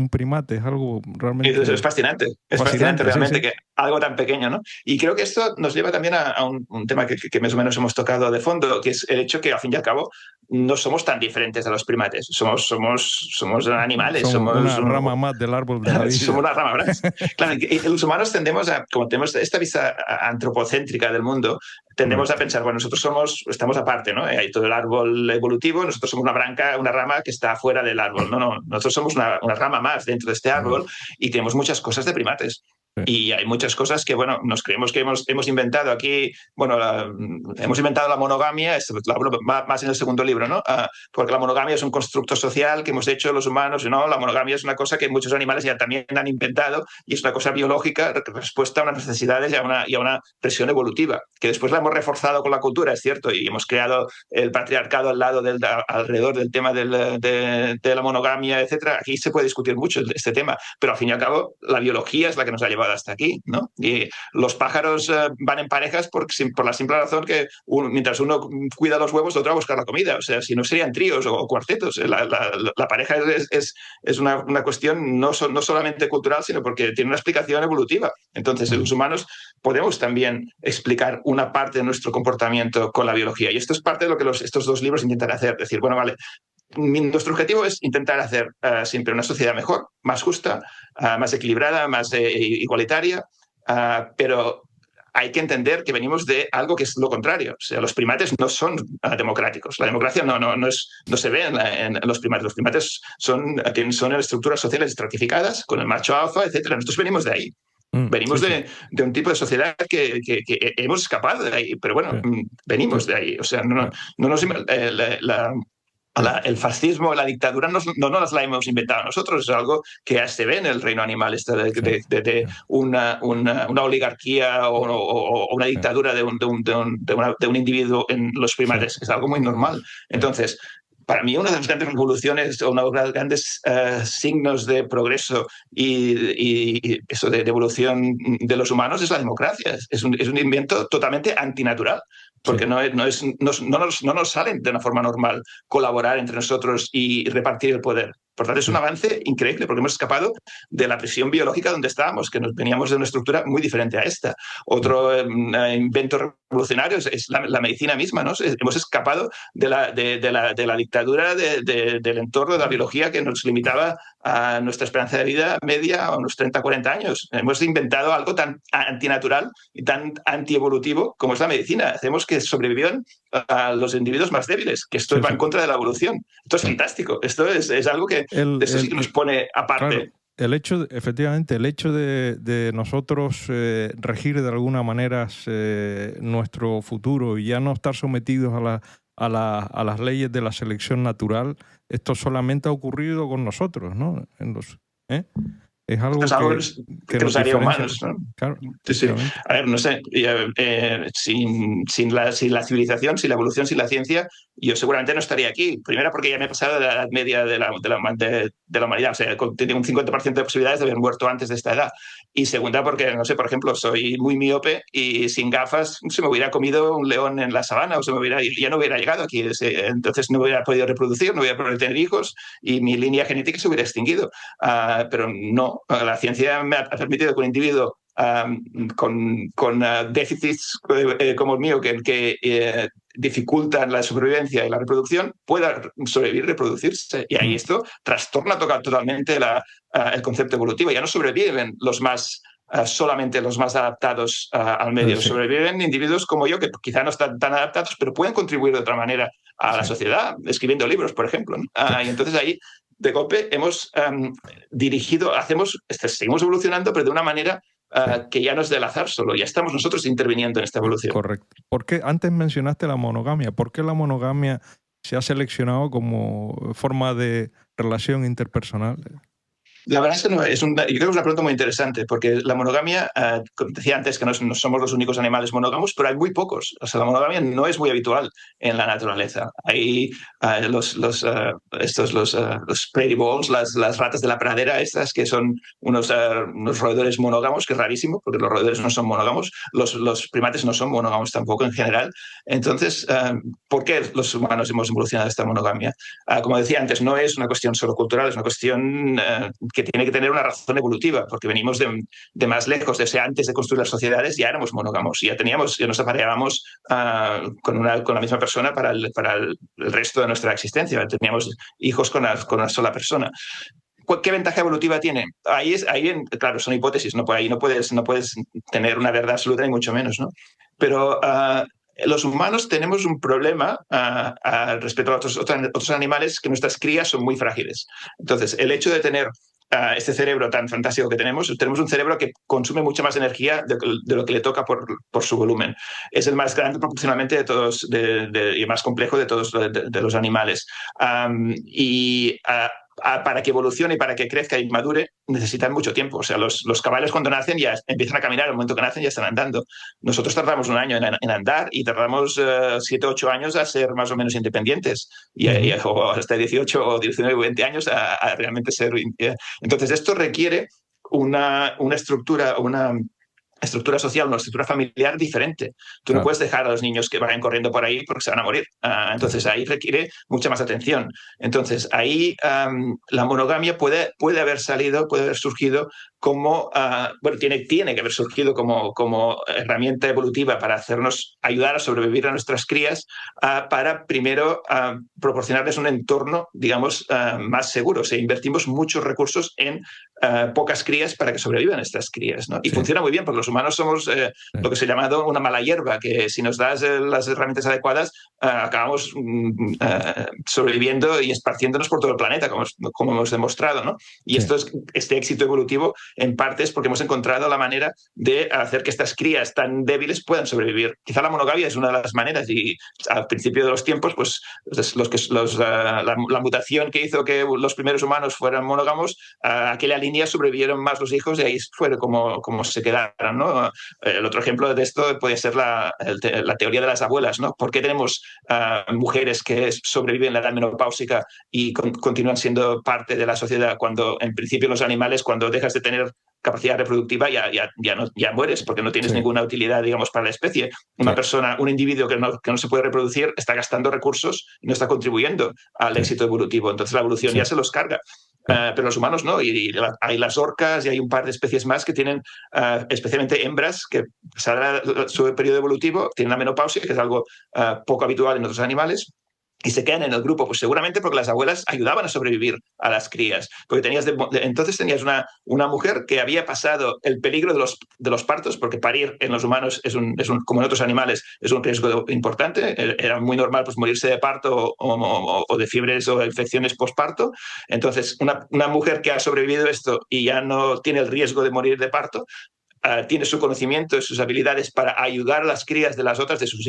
primate. Es algo realmente... Es fascinante. Es fascinante realmente, sí. Que algo tan pequeño, ¿no? Y creo que esto nos lleva también a un tema que más o menos hemos tocado de fondo, que es el hecho que, al fin y al cabo, no somos tan diferentes a los primates. Somos animales. Somos una rama más del árbol de la vida. Somos una rama más. Claro, y los humanos tendemos como tenemos esta vista antropocéntrica del mundo, tendemos a pensar, bueno, nosotros estamos aparte, ¿no? Hay todo el árbol evolutivo, nosotros somos una rama que está fuera del árbol. No, nosotros somos una rama más dentro de este árbol, y tenemos muchas cosas de primates. Y hay muchas cosas que, bueno, nos creemos que hemos inventado aquí. Bueno, hemos inventado la monogamia, esto lo hablo más en el segundo libro, ¿no? Porque la monogamia es un constructo social que hemos hecho los humanos, ¿no? La monogamia es una cosa que muchos animales ya también han inventado, y es una cosa biológica, respuesta a unas necesidades y a una presión evolutiva, que después la hemos reforzado con la cultura, es cierto, y hemos creado el patriarcado alrededor del tema de la monogamia, etcétera. Aquí se puede discutir mucho este tema, pero al fin y al cabo la biología es la que nos ha llevado llegado hasta aquí, ¿no? Y los pájaros van en parejas por la simple razón que mientras uno cuida los huevos, el otro va a buscar la comida. O sea, si no serían tríos o cuartetos. La pareja es una cuestión no solamente cultural, sino porque tiene una explicación evolutiva. Entonces, los humanos podemos también explicar una parte de nuestro comportamiento con la biología. Y esto es parte de lo que estos dos libros intentan hacer. Decir, bueno, vale, nuestro objetivo es intentar hacer siempre una sociedad mejor, más justa, más equilibrada, más igualitaria, pero hay que entender que venimos de algo que es lo contrario. O sea, los primates no son democráticos. La democracia no se ve en los primates. Los primates son estructuras sociales estratificadas, con el macho alfa, etc. Nosotros venimos de ahí. Venimos de un tipo de sociedad que hemos escapado de ahí, pero bueno, venimos de ahí. O sea, el fascismo, la dictadura, no nos la hemos inventado nosotros, es algo que ya se ve en el reino animal, de una oligarquía o una dictadura de un individuo en los primates. Es algo muy normal. Entonces, para mí, una de las grandes revoluciones o uno de los grandes signos de progreso y eso de evolución de los humanos es la democracia. Es un invento totalmente antinatural, porque no nos salen de una forma normal colaborar entre nosotros y repartir el poder. Por tanto, es un avance increíble porque hemos escapado de la prisión biológica donde estábamos, que veníamos de una estructura muy diferente a esta. Otro invento revolucionario es la medicina misma, ¿no? Hemos escapado de la dictadura del entorno de la biología que nos limitaba a nuestra esperanza de vida media a unos 30, 40 años. Hemos inventado algo tan antinatural y tan antievolutivo como es la medicina. Hacemos que sobrevivan a los individuos más débiles, que esto va en contra de la evolución. Esto es fantástico. Esto es algo que eso sí que nos pone aparte. Claro, efectivamente, el hecho de nosotros regir de alguna manera nuestro futuro y ya no estar sometidos a las leyes de la selección natural, esto solamente ha ocurrido con nosotros, ¿no? Es algo que nos haría humanos, ¿no? Claro, sí. A ver, no sé, sin la civilización, sin la evolución, sin la ciencia, yo seguramente no estaría aquí. Primero porque ya me he pasado de la edad media de la humanidad, o sea, tengo un 50% de posibilidades de haber muerto antes de esta edad. Y segunda porque, no sé, por ejemplo, soy muy miope y sin gafas se me hubiera comido un león en la sabana o ya no hubiera llegado aquí. Entonces no hubiera podido reproducir, no hubiera podido tener hijos y mi línea genética se hubiera extinguido. Pero no, la ciencia me ha permitido que un individuo con déficits como el mío que dificultan la supervivencia y la reproducción pueda sobrevivir y reproducirse. Y ahí esto trastorna totalmente el concepto evolutivo. Ya no sobreviven solamente los más adaptados al medio. Sí. Sobreviven individuos como yo que quizá no están tan adaptados, pero pueden contribuir de otra manera a la sociedad, escribiendo libros, por ejemplo, ¿no? Y entonces ahí de golpe hemos seguimos evolucionando, pero de una manera que ya no es del azar solo, ya estamos nosotros interviniendo en esta evolución. Correcto. Porque antes mencionaste la monogamia. ¿Por qué la monogamia se ha seleccionado como forma de relación interpersonal? La verdad es que yo creo que es una pregunta muy interesante, porque la monogamia, como decía antes, que no somos los únicos animales monógamos, pero hay muy pocos. O sea, la monogamia no es muy habitual en la naturaleza. Hay los prairie voles, las ratas de la pradera, estas que son unos roedores monógamos, que es rarísimo, porque los roedores no son monógamos. Los primates no son monógamos tampoco en general. Entonces, ¿por qué los humanos hemos evolucionado esta monogamia? Como decía antes, no es una cuestión solo cultural, es una cuestión que tiene que tener una razón evolutiva, porque venimos de más lejos. Antes de construir las sociedades ya éramos monógamos, ya nos apareábamos con la misma persona para el resto de nuestra existencia. Teníamos hijos con una sola persona. ¿Qué ventaja evolutiva tiene? Claro, son hipótesis, ahí no puedes tener una verdad absoluta ni mucho menos, ¿no? Pero los humanos tenemos un problema respecto a otros animales, que nuestras crías son muy frágiles. Entonces, el hecho de tener este cerebro tan fantástico que tenemos un cerebro que consume mucha más energía de lo que le toca por su volumen. Es el más grande proporcionalmente de todos y más complejo de todos de los animales. Para que evolucione y para que crezca y madure necesitan mucho tiempo. O sea, los caballos cuando nacen ya empiezan a caminar, al momento que nacen ya están andando. Nosotros tardamos un año en andar y tardamos 7 o 8 años a ser más o menos independientes o hasta 18 o 19 o 20 años a realmente ser. Entonces esto requiere una estructura social, una estructura familiar diferente. Tú no puedes dejar a los niños que vayan corriendo por ahí porque se van a morir. Entonces ahí requiere mucha más atención. Entonces ahí la monogamia puede haber surgido como, bueno, tiene que haber surgido como herramienta evolutiva para ayudar a sobrevivir a nuestras crías, para primero proporcionarles un entorno, digamos, más seguro. O sea, invertimos muchos recursos en pocas crías para que sobrevivan estas crías, ¿no? Y funciona muy bien, porque los humanos somos lo que se ha llamado una mala hierba, que si nos das las herramientas adecuadas, acabamos sobreviviendo y esparciéndonos por todo el planeta, como hemos demostrado, ¿no? Y este éxito evolutivo, en parte, es porque hemos encontrado la manera de hacer que estas crías tan débiles puedan sobrevivir. Quizá la monogamia es una de las maneras, y al principio de los tiempos, pues la mutación que hizo que los primeros humanos fueran monógamos, aquella línea sobrevivieron más los hijos y ahí fue como se quedaron, ¿no? El otro ejemplo de esto puede ser la teoría de las abuelas, ¿no? ¿Por qué tenemos mujeres que sobreviven en la edad menopáusica y continúan siendo parte de la sociedad, cuando en principio los animales, cuando dejas de tener capacidad reproductiva, ya mueres, porque no tienes ninguna utilidad, digamos, para la especie? Una persona, un individuo que no se puede reproducir, está gastando recursos y no está contribuyendo al éxito evolutivo. Entonces la evolución ya se los carga. Pero los humanos no, y hay las orcas y hay un par de especies más que tienen, especialmente hembras, que saldrá su periodo evolutivo, tienen la menopausia, que es algo poco habitual en otros animales, y se quedan en el grupo, pues seguramente porque las abuelas ayudaban a sobrevivir a las crías, porque entonces tenías una mujer que había pasado el peligro de los partos, porque parir en los humanos como en otros animales, es un riesgo importante. Era muy normal, pues, morirse de parto o de fiebres o infecciones postparto. Entonces una mujer que ha sobrevivido esto y ya no tiene el riesgo de morir de parto, tiene su conocimiento y sus habilidades para ayudar a las crías de las otras, de sus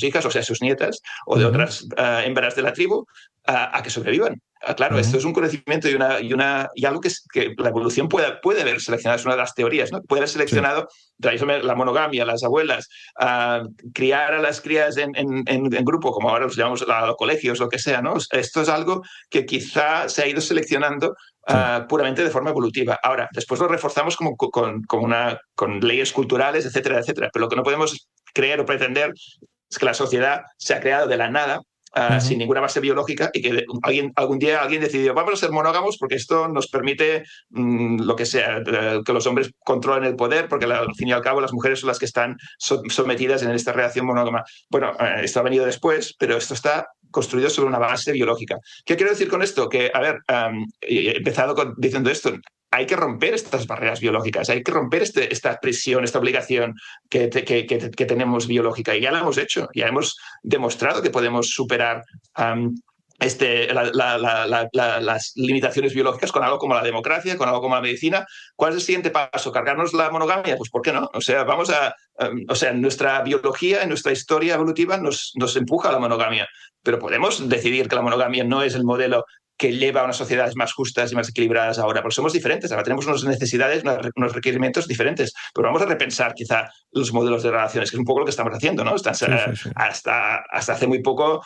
hijas, o sea, sus nietas, o de otras hembras de la tribu, a que sobrevivan. Claro, esto es un conocimiento y algo que la evolución puede haber seleccionado. Es una de las teorías, ¿no? Puede haber seleccionado la monogamia, las abuelas, criar a las crías en grupo, como ahora los llamamos a los colegios, lo que sea, ¿no? Esto es algo que quizá se ha ido seleccionando puramente de forma evolutiva. Ahora, después lo reforzamos con leyes culturales, etcétera, etcétera. Pero lo que no podemos creer o pretender es que la sociedad se ha creado de la nada, sin ninguna base biológica, y que algún día alguien decidió: vamos a ser monógamos porque esto nos permite lo que sea, que los hombres controlen el poder, porque al fin y al cabo las mujeres son las que están sometidas en esta relación monógama. Bueno, esto ha venido después, pero esto está construido sobre una base biológica. ¿Qué quiero decir con esto? Que, a ver, he empezado diciendo esto. Hay que romper estas barreras biológicas, hay que romper esta presión, esta obligación que tenemos biológica, y ya lo hemos hecho, ya hemos demostrado que podemos superar las limitaciones biológicas con algo como la democracia, con algo como la medicina. ¿Cuál es el siguiente paso? ¿Cargarnos la monogamia? Pues ¿por qué no? O sea, nuestra biología, en nuestra historia evolutiva nos empuja a la monogamia, pero podemos decidir que la monogamia no es el modelo que lleva a unas sociedades más justas y más equilibradas ahora, porque somos diferentes, ahora tenemos unas necesidades, unos requerimientos diferentes, pero vamos a repensar quizá los modelos de relaciones, que es un poco lo que estamos haciendo, ¿no? Hasta hace muy poco,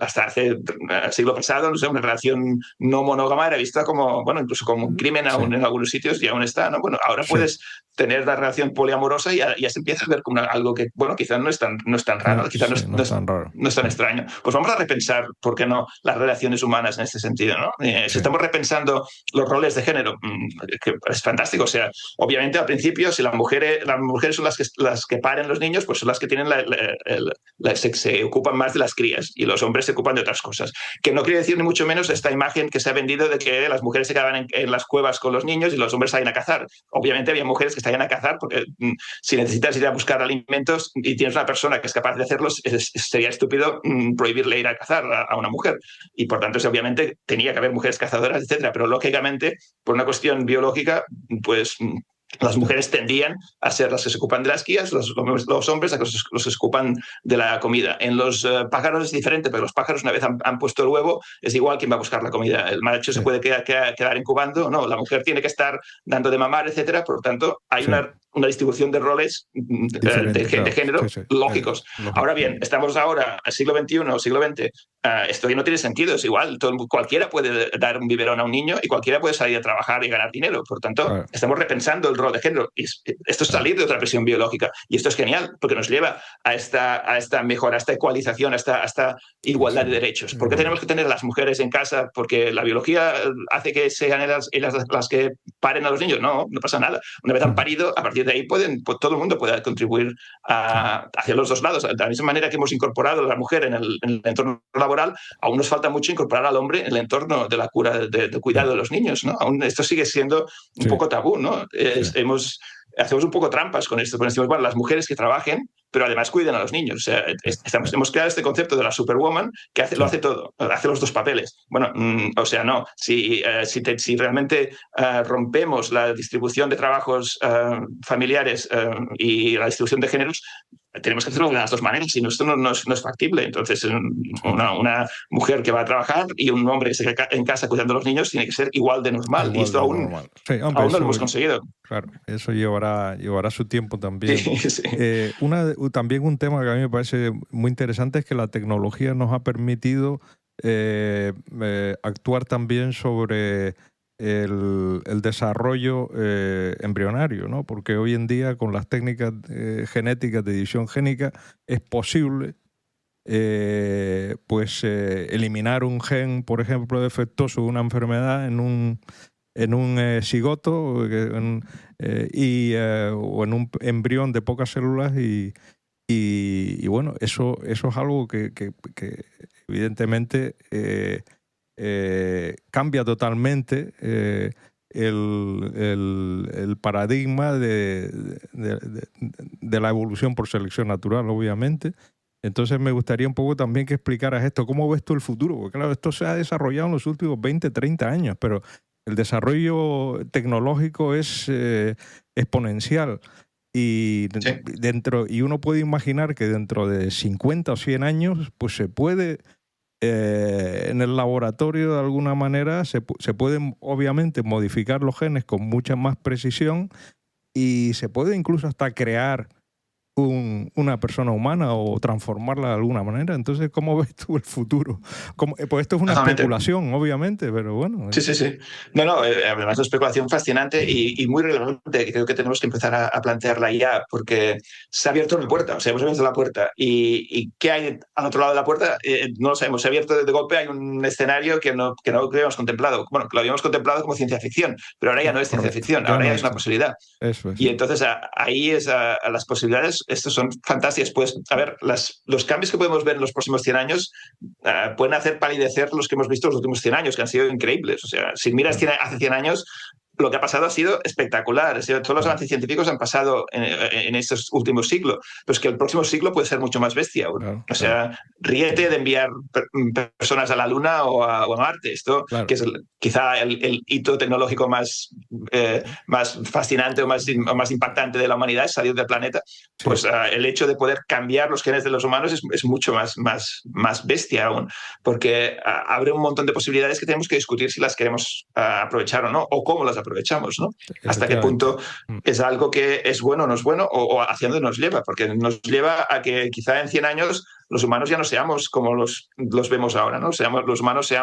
hasta hace el siglo pasado, no sé, una relación no monógama era vista como, bueno, incluso como un crimen en algunos sitios, y aún está, ¿no? Bueno, ahora puedes tener la relación poliamorosa y ya se empieza a ver como algo que, bueno, quizás no es tan raro, quizás no es tan extraño. Pues vamos a repensar, ¿por qué no?, las relaciones humanas en este sentido, ¿no? Si estamos repensando los roles de género, que es fantástico. O sea, obviamente al principio, si las mujeres son las que paren los niños, pues son las que tienen se ocupan más de las crías, y los hombres se ocupan de otras cosas. Que no quiere decir ni mucho menos esta imagen que se ha vendido de que las mujeres se quedaban en las cuevas con los niños y los hombres salían a cazar. Obviamente había mujeres que salían a cazar, porque si necesitas ir a buscar alimentos y tienes una persona que es capaz de hacerlos, sería estúpido prohibirle ir a cazar a una mujer. Y por tanto, obviamente tenía que haber mujeres cazadoras, etcétera, pero lógicamente, por una cuestión biológica, pues las mujeres tendían a ser las que se ocupan de las crías, los hombres a que los ocupan de la comida. En los pájaros es diferente, pero los pájaros, una vez han puesto el huevo, es igual quién va a buscar la comida. El macho se puede quedar incubando, no, la mujer tiene que estar dando de mamar, etcétera. Por lo tanto, hay una una distribución de roles Diferente, de género lógicos. Lógico. Ahora bien, estamos ahora al siglo XXI o siglo XX. Esto ya no tiene sentido, es igual. Cualquiera puede dar un biberón a un niño y cualquiera puede salir a trabajar y ganar dinero. Por tanto, estamos repensando el rol de género. Y esto es salir de otra presión biológica. Y esto es genial, porque nos lleva a esta mejora, a esta ecualización, a esta igualdad de derechos. ¿Por qué tenemos que tener a las mujeres en casa? Porque la biología hace que sean ellas las que paren a los niños. No, no pasa nada. Una vez han parido, a partir de ahí todo el mundo puede contribuir hacia los dos lados. De la misma manera que hemos incorporado a la mujer en el entorno laboral, aún nos falta mucho incorporar al hombre en el entorno de la cura, del cuidado de los niños, ¿no? Aún esto sigue siendo un poco tabú, ¿no? Hacemos un poco trampas con esto. Decimos, bueno, las mujeres que trabajen, pero además cuiden a los niños. O sea, hemos creado este concepto de la superwoman que lo hace todo, hace los dos papeles. Bueno, o sea, no. Si realmente rompemos la distribución de trabajos familiares y la distribución de géneros, tenemos que hacerlo de las dos maneras, si no, esto no es factible. Entonces, una mujer que va a trabajar y un hombre que se queda en casa cuidando a los niños tiene que ser igual de normal. Y esto aún no lo hemos conseguido. Claro, eso llevará su tiempo también. Sí. También un tema que a mí me parece muy interesante es que la tecnología nos ha permitido actuar también sobre el desarrollo embrionario, ¿no? Porque hoy en día con las técnicas genéticas de edición génica es posible eliminar un gen, por ejemplo, defectuoso de una enfermedad en un cigoto o en un embrión de pocas células y bueno, eso es algo que evidentemente cambia totalmente el paradigma de la evolución por selección natural, obviamente. Entonces me gustaría un poco también que explicaras esto. ¿Cómo ves tú el futuro? Porque claro, esto se ha desarrollado en los últimos 20, 30 años, pero el desarrollo tecnológico es exponencial. Y uno puede imaginar que dentro de 50 o 100 años pues se puede en el laboratorio de alguna manera se pueden obviamente modificar los genes con mucha más precisión y se puede incluso hasta crear una persona humana o transformarla de alguna manera. Entonces, ¿cómo ves tú el futuro? Pues esto es una especulación, obviamente, pero bueno. Sí. No, además una especulación fascinante y muy relevante, que creo que tenemos que empezar a plantearla ya, porque se ha abierto una puerta, o sea, hemos abierto la puerta. ¿Y qué hay al otro lado de la puerta? No lo sabemos. Se ha abierto de golpe, hay un escenario que no habíamos contemplado. Bueno, que lo habíamos contemplado como ciencia ficción, pero ahora ya no es ciencia ficción, ahora ya es una posibilidad. Eso es. Y entonces ahí las posibilidades. Estos son fantásticas. Pues, a ver, los cambios que podemos ver en los próximos 100 años pueden hacer palidecer los que hemos visto los últimos 100 años, que han sido increíbles. O sea, si miras hace 100 años, lo que ha pasado ha sido espectacular. O sea, todos los avances científicos han pasado en estos últimos siglos, pero es que el próximo siglo puede ser mucho más bestia. O sea, ríete de enviar personas a la Luna o a Marte. Esto, que es quizá el hito tecnológico más fascinante o más impactante de la humanidad, es salir del planeta. Pues el hecho de poder cambiar los genes de los humanos es mucho más bestia aún, porque abre un montón de posibilidades que tenemos que discutir si las queremos aprovechar o no, o cómo las aprovechamos, ¿no? Hasta qué punto es algo que es bueno o no es bueno, o hacia dónde nos lleva, porque nos lleva a que quizá en 100 años los humanos ya no seamos como los vemos ahora, ¿no? Los humanos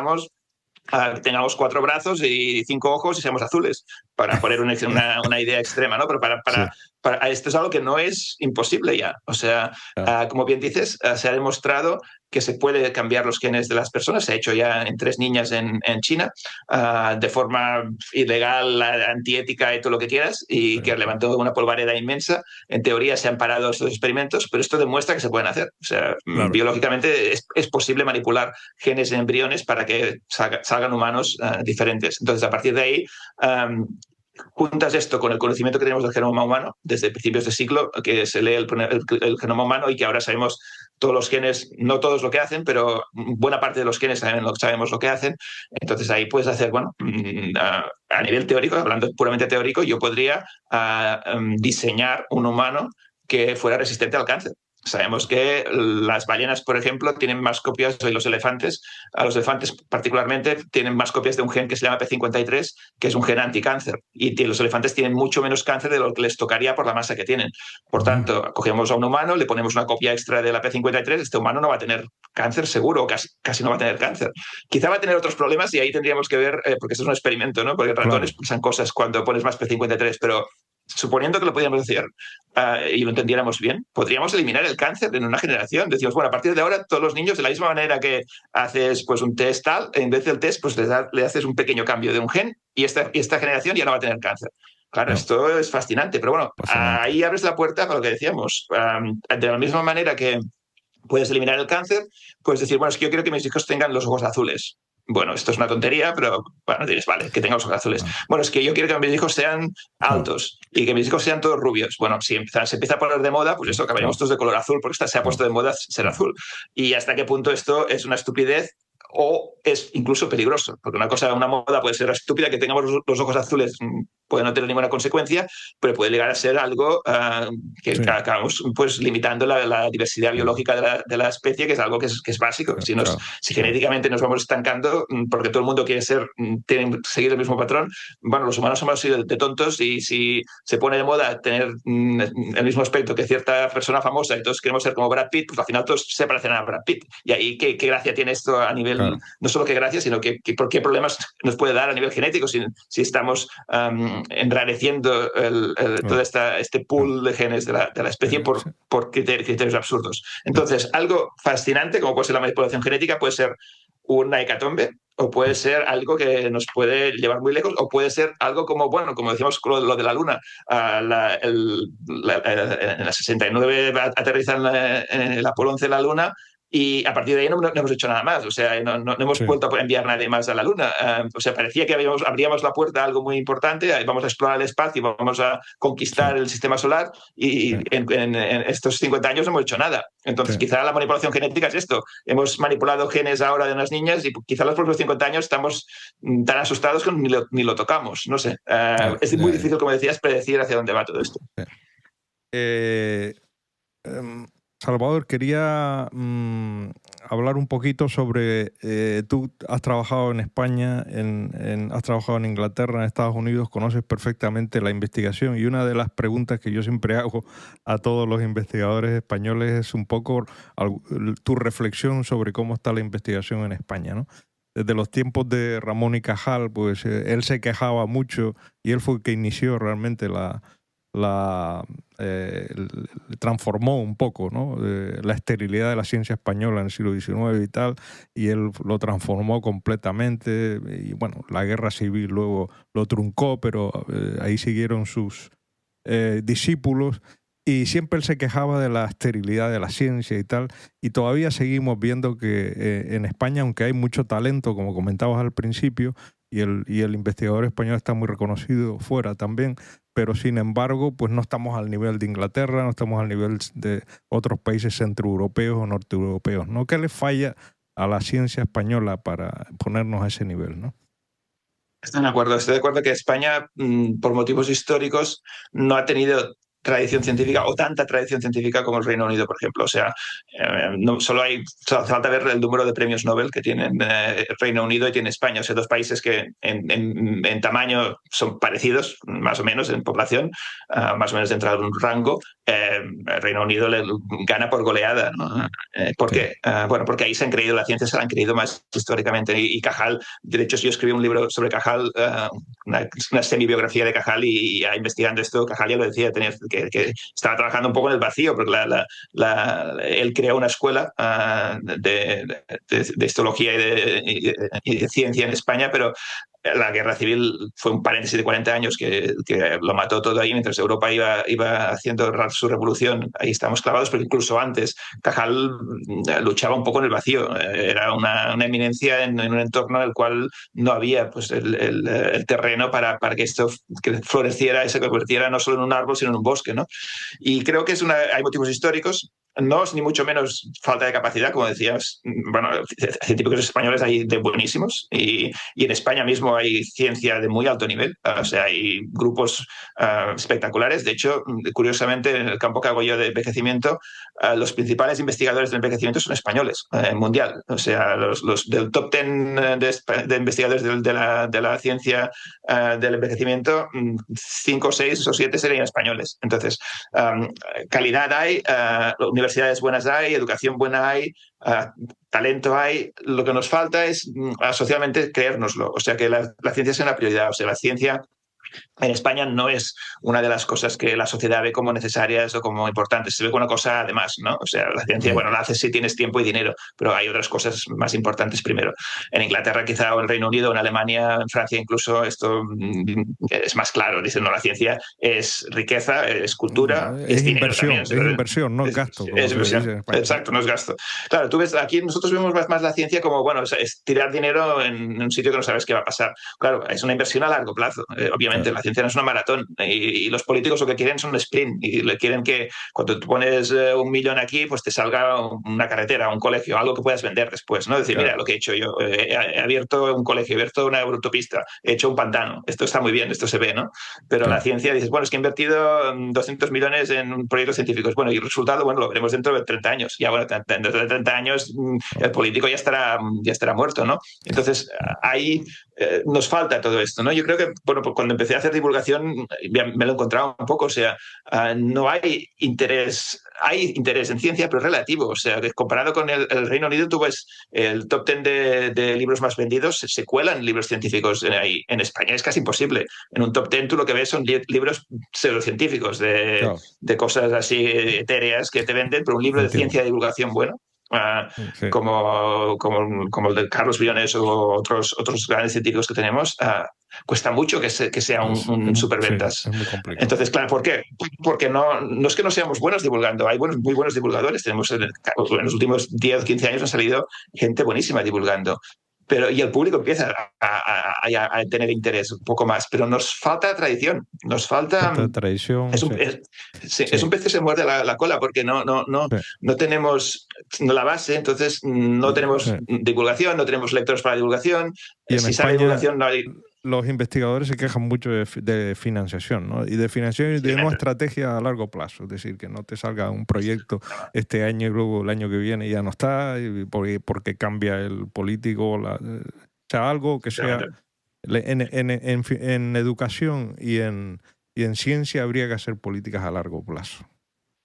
tengamos 4 brazos y 5 ojos y seamos azules, para poner una idea extrema, ¿no? Pero esto es algo que no es imposible ya. O sea, como bien dices, se ha demostrado que se puede cambiar los genes de las personas. Se ha hecho ya en 3 niñas en China, de forma ilegal, antiética y todo lo que quieras, y que levantó una polvareda inmensa. En teoría se han parado estos experimentos, pero esto demuestra que se pueden hacer. O sea, biológicamente es posible manipular genes en embriones para que salgan humanos diferentes. Entonces, a partir de ahí, juntas esto con el conocimiento que tenemos del genoma humano desde principios de siglo, que se lee el genoma humano y que ahora sabemos todos los genes, no todos lo que hacen, pero buena parte de los genes sabemos lo que hacen. Entonces ahí puedes hacer, a nivel teórico, hablando puramente teórico, yo podría diseñar un humano que fuera resistente al cáncer. Sabemos que las ballenas, por ejemplo, tienen más copias, y los elefantes particularmente, tienen más copias de un gen que se llama P53, que es un gen anticáncer. Y los elefantes tienen mucho menos cáncer de lo que les tocaría por la masa que tienen. Por tanto, cogemos a un humano, le ponemos una copia extra de la P53, este humano no va a tener cáncer seguro, casi no va a tener cáncer. Quizá va a tener otros problemas y ahí tendríamos que ver, porque esto es un experimento, ¿no? Porque ratones pasan cosas cuando pones más P53, pero suponiendo que lo podíamos hacer y lo entendiéramos bien, podríamos eliminar el cáncer en una generación. Decimos, bueno, a partir de ahora todos los niños, de la misma manera que haces pues un test tal, en vez del test pues le haces un pequeño cambio de un gen y esta generación ya no va a tener cáncer. Claro, esto es fascinante, pero bueno, ahí abres la puerta para lo que decíamos. De la misma manera que puedes eliminar el cáncer, puedes decir, bueno, es que yo quiero que mis hijos tengan los ojos azules. Bueno, esto es una tontería, pero bueno, dices, vale, que tengan los ojos azules. Bueno, es que yo quiero que mis hijos sean altos y que mis hijos sean todos rubios. Bueno, si se empieza a poner de moda, pues eso, acabaremos todos de color azul, porque se ha puesto de moda ser azul. Y hasta qué punto esto es una estupidez o es incluso peligroso, porque una moda puede ser estúpida, que tengamos los ojos azules puede no tener ninguna consecuencia, pero puede llegar a ser algo que acabamos pues limitando la diversidad biológica de la especie, que es algo que es básico. Si genéticamente nos vamos estancando porque todo el mundo quiere seguir el mismo patrón, bueno, los humanos somos así de tontos, y si se pone de moda tener el mismo aspecto que cierta persona famosa y todos queremos ser como Brad Pitt, pues al final todos se parecen a Brad Pitt. Y ahí qué gracia tiene esto a nivel, no solo qué gracia, sino qué problemas nos puede dar a nivel genético si estamos enrareciendo todo este pool de genes de la especie por criterios absurdos. Entonces, algo fascinante, como puede ser la manipulación genética, puede ser una hecatombe, o puede ser algo que nos puede llevar muy lejos, o puede ser algo como, bueno, como decíamos lo de la Luna. En la 69 aterrizan en el Apolo 11 en la Luna, y a partir de ahí no hemos hecho nada más. O sea, no hemos vuelto a enviar nadie más a la Luna. O sea, parecía que abríamos la puerta a algo muy importante, vamos a explorar el espacio, vamos a conquistar el sistema solar, y en estos 50 años no hemos hecho nada. Entonces, quizá la manipulación genética es esto. Hemos manipulado genes ahora de unas niñas, y quizá los próximos 50 años estamos tan asustados que ni lo tocamos. No sé. Es muy difícil, como decías, predecir hacia dónde va todo esto. Salvador, quería hablar un poquito sobre, tú has trabajado en España, has trabajado en Inglaterra, en Estados Unidos, conoces perfectamente la investigación, y una de las preguntas que yo siempre hago a todos los investigadores españoles es un poco tu reflexión sobre cómo está la investigación en España, ¿no? Desde los tiempos de Ramón y Cajal, pues él se quejaba mucho, y él fue el que inició realmente transformó un poco, ¿no? La esterilidad de la ciencia española en el siglo XIX y tal, y él lo transformó completamente, y bueno, la guerra civil luego lo truncó, pero ahí siguieron sus discípulos, y siempre él se quejaba de la esterilidad de la ciencia y tal, y todavía seguimos viendo que en España, aunque hay mucho talento, como comentabas al principio, y el investigador español está muy reconocido fuera también, pero sin embargo, pues no estamos al nivel de Inglaterra, no estamos al nivel de otros países centroeuropeos o norteeuropeos, ¿no? ¿Qué le falla a la ciencia española para ponernos a ese nivel, ¿no? Estoy de acuerdo que España, por motivos históricos, no ha tenido tradición científica, o tanta tradición científica como el Reino Unido, por ejemplo. O sea, solo hace falta ver el número de premios Nobel que tienen el Reino Unido y tiene España. O sea, dos países que en tamaño son parecidos, más o menos, en población, más o menos dentro de un rango. El Reino Unido le gana por goleada, ¿no? ¿Por qué? Bueno, porque ahí se han creído, la ciencia se la han creído más históricamente. Y Cajal, de hecho, yo escribí un libro sobre Cajal, una semi-biografía de Cajal, y investigando esto, Cajal ya lo decía, que estaba trabajando un poco en el vacío, porque él creó una escuela de histología y de ciencia en España, pero la guerra civil fue un paréntesis de 40 años que lo mató todo ahí, mientras Europa iba haciendo su revolución. Ahí estamos clavados, pero incluso antes Cajal luchaba un poco en el vacío. Era una eminencia en un entorno en el cual no había pues, el terreno para que esto floreciera y se convirtiera no solo en un árbol, sino en un bosque, ¿no? Y creo que hay motivos históricos. no es ni mucho menos falta de capacidad, como decías. Bueno, científicos españoles hay de buenísimos y en España mismo hay ciencia de muy alto nivel. O sea, hay grupos espectaculares. De hecho, curiosamente, en el campo que hago yo de envejecimiento, los principales investigadores del envejecimiento son españoles, mundial. O sea, los del top 10 de investigadores de la ciencia del envejecimiento, 5, 6 o 7 serían españoles. Entonces, calidad hay, universidades buenas hay, educación buena hay, talento hay. Lo que nos falta es socialmente creérnoslo. O sea, que la ciencia sea una prioridad. O sea, la ciencia en España no es una de las cosas que la sociedad ve como necesarias o como importantes. Se ve como una cosa además, ¿no? O sea, la ciencia, bueno, la haces si tienes tiempo y dinero, pero hay otras cosas más importantes primero. En Inglaterra quizá, o en Reino Unido, o en Alemania, en Francia incluso, esto es más claro. Dicen, no, la ciencia es riqueza, es cultura, es dinero inversión, también. es inversión, no es gasto. Es inversión, exacto, no es gasto. Claro, tú ves, aquí nosotros vemos más la ciencia como, bueno, es tirar dinero en un sitio que no sabes qué va a pasar. Claro, es una inversión a largo plazo, obviamente. La ciencia no es una maratón y los políticos lo que quieren son un sprint y le quieren que cuando tú pones 1 millón aquí, pues te salga una carretera, un colegio, algo que puedas vender después, ¿no? Decir, mira lo que he hecho yo, he abierto un colegio, he abierto una autopista, he hecho un pantano, esto está muy bien, esto se ve, ¿no? Pero la ciencia dices, bueno, es que he invertido 200 millones en proyectos científicos, bueno, y el resultado, bueno, lo veremos dentro de 30 años. Ya, bueno, dentro de 30 años el político ya estará muerto, ¿no? Entonces, ahí nos falta todo esto, ¿no? Yo creo que, bueno, pues cuando empecé a hacer divulgación me lo encontraba un poco, o sea, no hay interés en ciencia, pero relativo, o sea, que comparado con el Reino Unido, tú ves el top 10 de libros más vendidos, se cuelan libros científicos ahí. En España es casi imposible. En un top 10 tú lo que ves son libros pseudocientíficos de cosas así etéreas que te venden, pero un libro de ciencia de divulgación bueno. Como el de Carlos Briones o otros grandes científicos que tenemos, cuesta mucho que sea un superventas. Sí, es muy complicado. Entonces, claro, ¿por qué? Porque no es que no seamos buenos divulgando, hay muy buenos divulgadores. Tenemos en los últimos 10 o 15 años han salido gente buenísima divulgando. Y el público empieza a tener interés un poco más, pero nos falta tradición, nos falta tradición. Es un pez que se muerde la cola porque no tenemos la base, entonces no tenemos divulgación, no tenemos lectores para divulgación. Y en si España, sale divulgación no hay... Los investigadores se quejan mucho de financiación, ¿no? Y de financiación y de una estrategia a largo plazo. Es decir, que no te salga un proyecto este año y luego el año que viene ya no está, porque cambia el político. O sea, algo que sea... En educación y en ciencia habría que hacer políticas a largo plazo.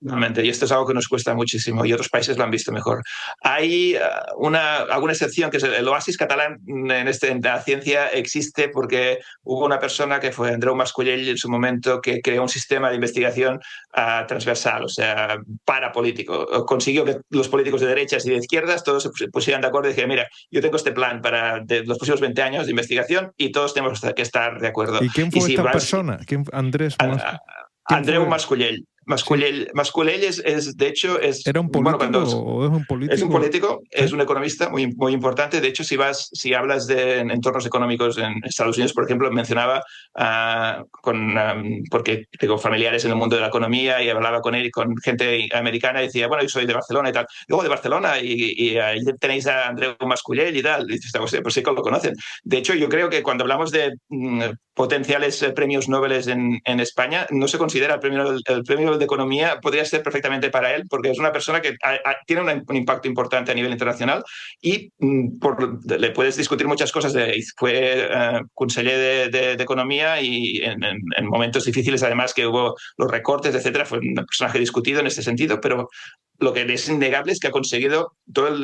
Y esto es algo que nos cuesta muchísimo y otros países lo han visto mejor. Hay alguna excepción, que es el oasis catalán en la ciencia existe porque hubo una persona que fue Andreu Mas-Colell en su momento que creó un sistema de investigación transversal, o sea, parapolítico. Consiguió que los políticos de derechas y de izquierdas todos se pusieran de acuerdo y dijeron, mira, yo tengo este plan para los próximos 20 años de investigación y todos tenemos que estar de acuerdo. ¿Y quién fue esta persona? Andreu Mas-Colell. Mas-Colell es, de hecho, ¿Era un político o es un político? Es un político, es un economista muy importante. De hecho, si hablas de entornos económicos en Estados Unidos, por ejemplo, mencionaba porque tengo familiares en el mundo de la economía y hablaba con él y con gente americana y decía, bueno, yo soy de Barcelona y tal. Luego de Barcelona y ahí tenéis a Andreu Mas-Colell y tal. Y dices, pues sí que lo conocen. De hecho, yo creo que cuando hablamos de potenciales premios Nobel en España, no se considera el premio de economía, podría ser perfectamente para él, porque es una persona que tiene un impacto importante a nivel internacional y le puedes discutir muchas cosas. Fue conseller de economía y en momentos difíciles, además, que hubo los recortes, etcétera, fue un personaje discutido en este sentido, pero lo que es innegable es que ha conseguido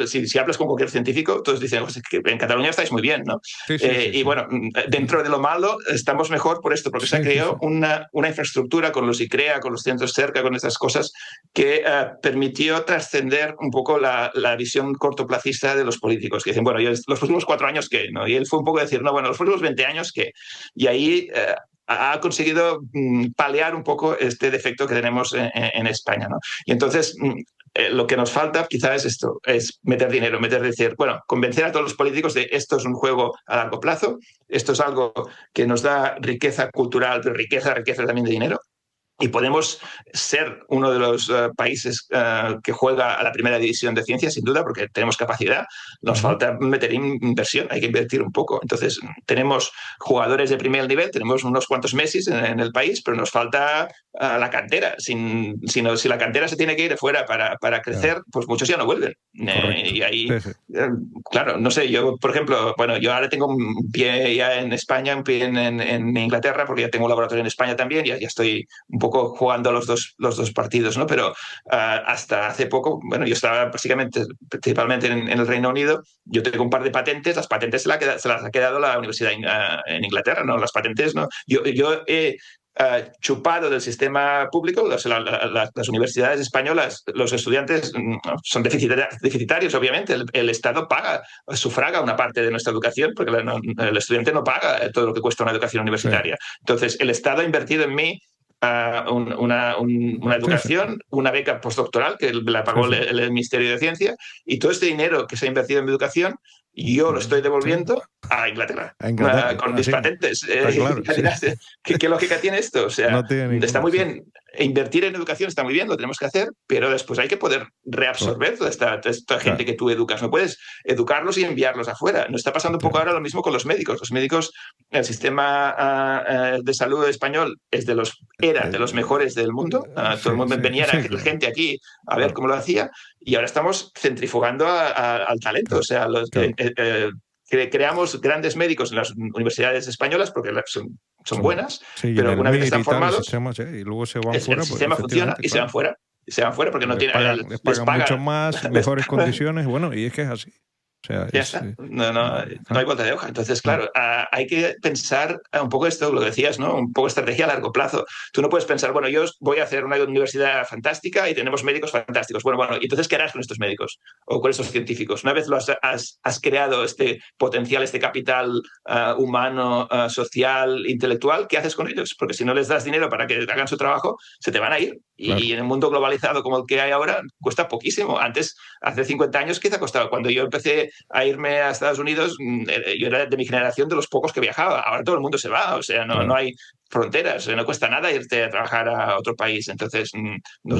si hablas con cualquier científico, todos dicen que en Cataluña estáis muy bien, ¿no? Y bueno, dentro de lo malo estamos mejor por esto, porque se ha creado una infraestructura con los ICREA, con los centros cerca, con estas cosas, que permitió trascender un poco la visión cortoplacista de los políticos, que dicen, bueno, los próximos 4 años, ¿qué? ¿No? Y él fue un poco decir, no, bueno, los próximos 20 años, ¿qué? Y ahí ha conseguido paliar un poco este defecto que tenemos en España, ¿no? Y entonces lo que nos falta quizás es esto, es meter dinero, decir, bueno, convencer a todos los políticos de esto es un juego a largo plazo, esto es algo que nos da riqueza cultural, pero riqueza también de dinero. Y podemos ser uno de los países que juega a la primera división de ciencia, sin duda, porque tenemos capacidad. Nos falta meter inversión, hay que invertir un poco. Entonces, tenemos jugadores de primer nivel, tenemos unos cuantos Messi en el país, pero nos falta la cantera. Si la cantera se tiene que ir fuera para crecer, pues muchos ya no vuelven. Y ahí, claro, no sé, yo, por ejemplo, bueno, yo ahora tengo un pie ya en España, un pie en Inglaterra, porque ya tengo un laboratorio en España también, ya estoy un poco jugando los dos partidos, ¿no? Pero hasta hace poco, bueno, yo estaba principalmente en el Reino Unido, yo tengo un par de patentes, las patentes se las ha quedado la universidad en Inglaterra, ¿no? Las patentes, ¿no? Yo he chupado del sistema público, las universidades españolas, los estudiantes son deficitarios, obviamente. El Estado sufraga una parte de nuestra educación, porque el estudiante no paga todo lo que cuesta una educación universitaria. Sí. Entonces, el Estado ha invertido en mí una educación, una beca postdoctoral que la pagó el Ministerio de Ciencia, y todo este dinero que se ha invertido en mi educación yo lo estoy devolviendo a Inglaterra con mis patentes. Claro, ¿Qué lógica tiene esto? O sea, está muy bien. Invertir en educación está muy bien, lo tenemos que hacer, pero después hay que poder reabsorber toda esta gente que tú educas. No puedes educarlos y enviarlos afuera. Nos está pasando un poco ahora lo mismo con los médicos. Los médicos, el sistema de salud español era de los mejores del mundo. Todo el mundo venía la gente aquí a ver cómo lo hacía, y ahora estamos centrifugando al talento. O sea, creamos grandes médicos en las universidades españolas porque son buenas, pero una vez que están formados, y luego se van fuera, el sistema funciona y se van fuera. Se van fuera porque no tienen. Les pagan mucho más, mejores condiciones, bueno, y es que es así. O sea, ya está. No hay vuelta de hoja. Entonces, claro, hay que pensar un poco esto, lo decías, ¿no? Un poco estrategia a largo plazo. Tú no puedes pensar, bueno, yo voy a hacer una universidad fantástica y tenemos médicos fantásticos. Bueno, ¿y entonces qué harás con estos médicos o con estos científicos? Una vez has creado este potencial, este capital humano, social, intelectual, ¿qué haces con ellos? Porque si no les das dinero para que hagan su trabajo, se te van a ir. Claro. Y en un mundo globalizado como el que hay ahora, cuesta poquísimo. Antes, hace 50 años, ¿qué te ha costado? Cuando yo empecé a irme a Estados Unidos, yo era de mi generación de los pocos que viajaba. Ahora todo el mundo se va, o sea, no hay fronteras, no cuesta nada irte a trabajar a otro país. Entonces,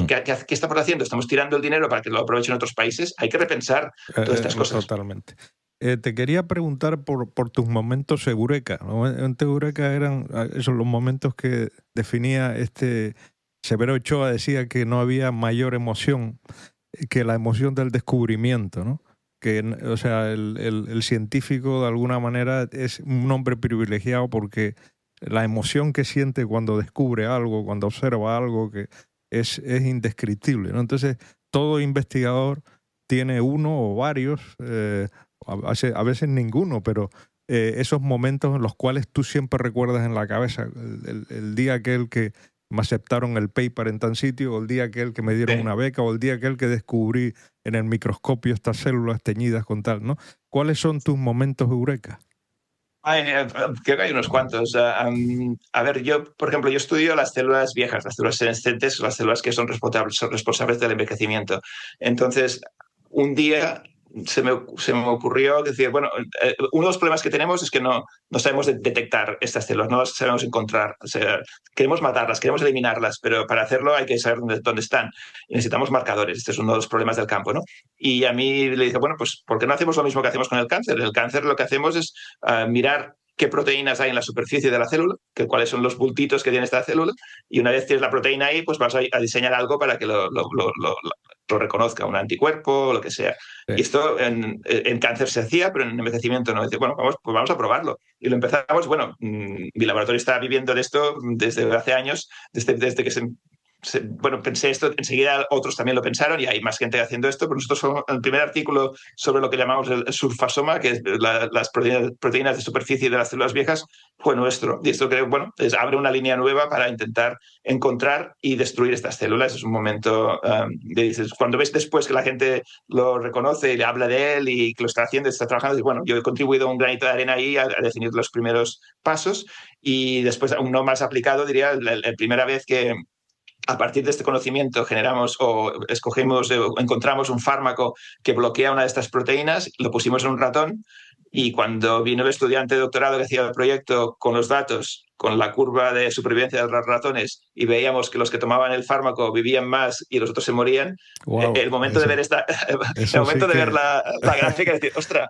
¿qué estamos haciendo? ¿Estamos tirando el dinero para que lo aprovechen otros países? Hay que repensar todas estas cosas. Totalmente. Te quería preguntar por tus momentos eureka. Los momentos eureka eran esos los momentos que definía Severo Ochoa, decía que no había mayor emoción que la emoción del descubrimiento, ¿no? Que, o sea, el científico de alguna manera es un hombre privilegiado porque la emoción que siente cuando descubre algo, cuando observa algo, que es indescriptible, ¿no? Entonces, todo investigador tiene uno o varios, a veces ninguno, pero esos momentos en los cuales tú siempre recuerdas en la cabeza el día aquel que me aceptaron el paper en tan sitio, o el día aquel que me dieron una beca, o el día aquel que descubrí en el microscopio estas células teñidas con tal, ¿no? ¿Cuáles son tus momentos eureka? Creo que hay unos cuantos. A ver, yo, por ejemplo, yo estudio las células viejas, las células senescentes, las células que son responsables del envejecimiento. Entonces, un día se me ocurrió decir, bueno, uno de los problemas que tenemos es que no sabemos detectar estas células, no las sabemos encontrar. O sea, queremos matarlas, queremos eliminarlas, pero para hacerlo hay que saber dónde están. Y necesitamos marcadores. Este es uno de los problemas del campo, ¿no? Y a mí le dije, bueno, pues ¿por qué no hacemos lo mismo que hacemos con el cáncer? El cáncer lo que hacemos es mirar qué proteínas hay en la superficie de la célula, cuáles son los bultitos que tiene esta célula, y una vez tienes la proteína ahí, pues vas a diseñar algo para que lo reconozca, un anticuerpo o lo que sea. Sí. Y esto en cáncer se hacía, pero en envejecimiento no. Dice, bueno, pues vamos a probarlo. Y lo empezamos, bueno, mi laboratorio está viviendo de esto desde hace años, desde que bueno, pensé esto, enseguida otros también lo pensaron y hay más gente haciendo esto, pero nosotros somos el primer artículo sobre lo que llamamos el sulfasoma, que es las proteínas de superficie de las células viejas, fue nuestro. Y esto creo, bueno, abre una línea nueva para intentar encontrar y destruir estas células. Es un momento cuando ves después que la gente lo reconoce y le habla de él y que lo está haciendo, está trabajando, y bueno, yo he contribuido un granito de arena ahí a definir los primeros pasos, y después aún no más aplicado, diría, la primera vez que a partir de este conocimiento generamos o encontramos un fármaco que bloquea una de estas proteínas, lo pusimos en un ratón Y cuando vino el estudiante de doctorado que hacía el proyecto con los datos, con la curva de supervivencia de los ratones, y veíamos que los que tomaban el fármaco vivían más y los otros se morían, Wow, el momento de ver el eso sí momento de ver que... la gráfica y decir, ostras,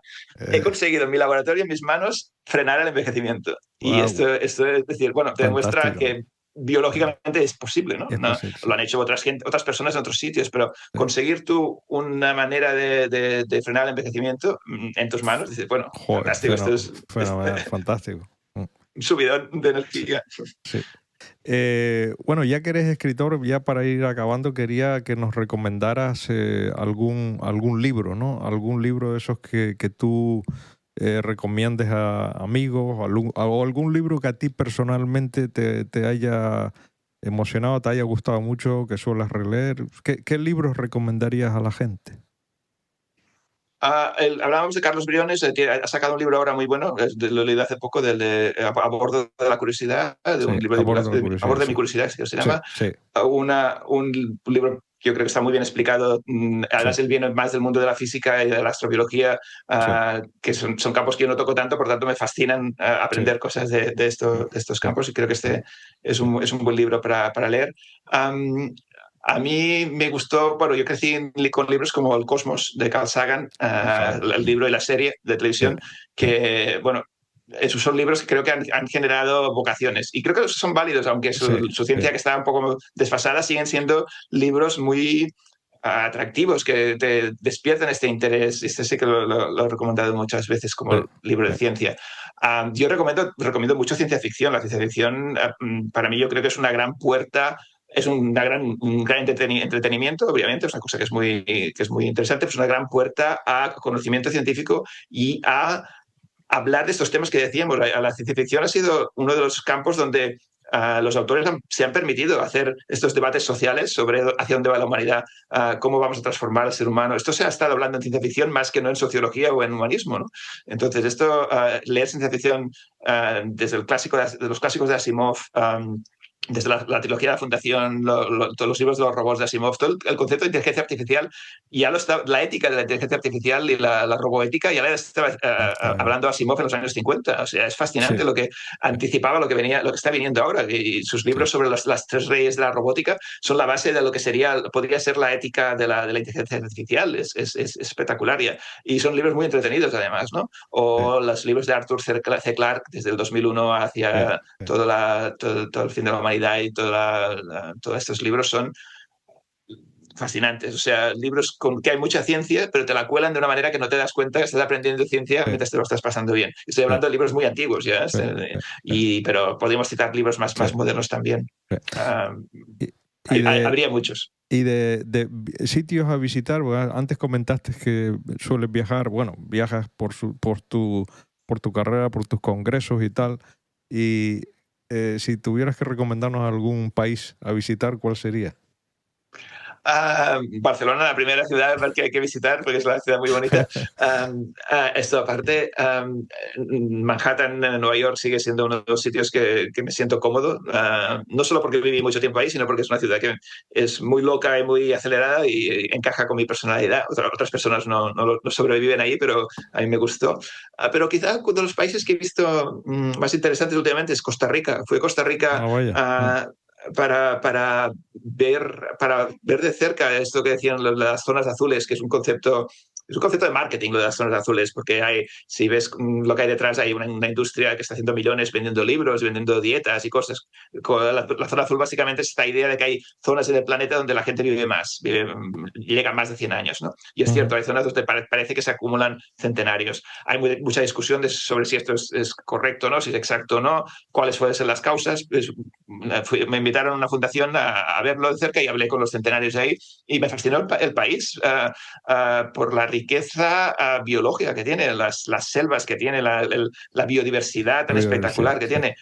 he eh, conseguido en mi laboratorio, en mis manos, frenar el envejecimiento. Y wow, esto es decir, bueno, te demuestra fantástico. que biológicamente es posible, ¿no? Es posible, sí. Lo han hecho otras personas en otros sitios, pero Sí. conseguir tú una manera de frenar el envejecimiento en tus manos, dices, bueno, Joder, fantástico, esto es fenomenal, fantástico. un subidón de energía. Sí. Bueno, ya que eres escritor, ya para ir acabando, quería que nos recomendaras algún libro, ¿no? Algún libro de esos que tú recomiendes a amigos o algún libro que a ti personalmente te haya emocionado, te haya gustado mucho, que suelas releer. ¿Qué libros recomendarías a la gente? Hablábamos de Carlos Briones, ha sacado un libro ahora muy bueno, lo he leído hace poco, A bordo de la curiosidad, de Sí, un libro a de bordo de la divulgación, A curiosidad, bordo de sí. mi curiosidad, que se Sí, llama. sí, Un libro que yo creo que está muy bien explicado. sí, Además, él viene más del mundo de la física y de la astrobiología, sí, que son campos que yo no toco tanto, por tanto me fascinan sí, aprender cosas sí, de estos sí, campos, y creo que este sí. es un buen libro para leer. Um, a mí me gustó, bueno, yo crecí con libros como El Cosmos de Carl Sagan, Carl Sagan. el libro y la serie de Sí, televisión, sí, que, bueno, esos son libros que creo que han generado vocaciones, y creo que son válidos, aunque sí, su sí. ciencia que está un poco desfasada, siguen siendo libros muy atractivos, que te despiertan este interés. Este sí que lo he recomendado muchas veces Sí, como libro de sí. ciencia. Yo recomiendo mucho ciencia ficción. La ciencia ficción, para mí, yo creo que es una gran puerta. Es un gran entretenimiento, obviamente, es una cosa que es muy interesante, pero es una gran puerta a conocimiento científico y a hablar de estos temas que decíamos. La ciencia ficción ha sido uno de los campos donde los autores se han permitido hacer estos debates sociales sobre hacia dónde va la humanidad, cómo vamos a transformar al ser humano. Esto se ha estado hablando en ciencia ficción más que no en sociología o en humanismo, ¿no? Entonces, leer ciencia ficción desde de los clásicos de Asimov, desde la trilogía de la Fundación, todos los libros de los robots de Asimov, todo el concepto de inteligencia artificial, la ética de la inteligencia artificial y la roboética ya la estaba Está bien. hablando Asimov en los años 50. O sea, es Sí, fascinante lo que anticipaba lo que está viniendo ahora. Y sus sí, libros sobre las tres reyes de la robótica son la base de lo que podría ser la ética de la inteligencia artificial. Es espectacular. Y son libros muy entretenidos, además, ¿no? sí, O los libros de Arthur C. Clarke, desde el 2001 sí, hacia sí. todo el fin de la humanidad, y todos estos libros son fascinantes. O sea, libros con que hay mucha ciencia, pero te la cuelan de una manera que no te das cuenta que estás aprendiendo ciencia Sí, mientras te lo estás pasando bien. Estoy sí, hablando de libros muy antiguos ya, sí, sí, pero podríamos citar libros sí, más modernos también. sí. Uh, Y, y de, habría muchos. y sitios a visitar, bueno, antes comentaste que sueles viajar, bueno, viajas por tu carrera, por tus congresos y tal. Y si tuvieras que recomendarnos algún país a visitar, ¿cuál sería? Barcelona, la primera ciudad que hay que visitar, porque es una ciudad muy bonita. Esto aparte, Manhattan, Nueva York, sigue siendo uno de los sitios que me siento cómodo. No solo porque viví mucho tiempo ahí, sino porque es una ciudad que es muy loca y muy acelerada y encaja con mi personalidad. Otras personas no sobreviven ahí, pero a mí me gustó. Pero quizá uno de los países que he visto más interesantes últimamente es Costa Rica. Fui a Costa Rica Ah, vaya. para ver de cerca esto que decían las zonas azules, que es un concepto de marketing, lo de las zonas azules, porque si ves lo que hay detrás, hay una industria que está haciendo millones vendiendo libros, vendiendo dietas y cosas. La zona azul básicamente es esta idea de que hay zonas en el planeta donde la gente vive más, llega más de 100 años, ¿no? Y es Ujú. cierto, hay zonas donde parece que se acumulan centenarios. Hay mucha discusión sobre si esto es correcto o no, si es exacto o no, cuáles pueden ser las causas. Me invitaron a una fundación a verlo de cerca y hablé con los centenarios de ahí, y me fascinó el país por la riqueza biológica que tiene, las selvas que tiene, la biodiversidad La tan biodiversidad, espectacular que sí. tiene.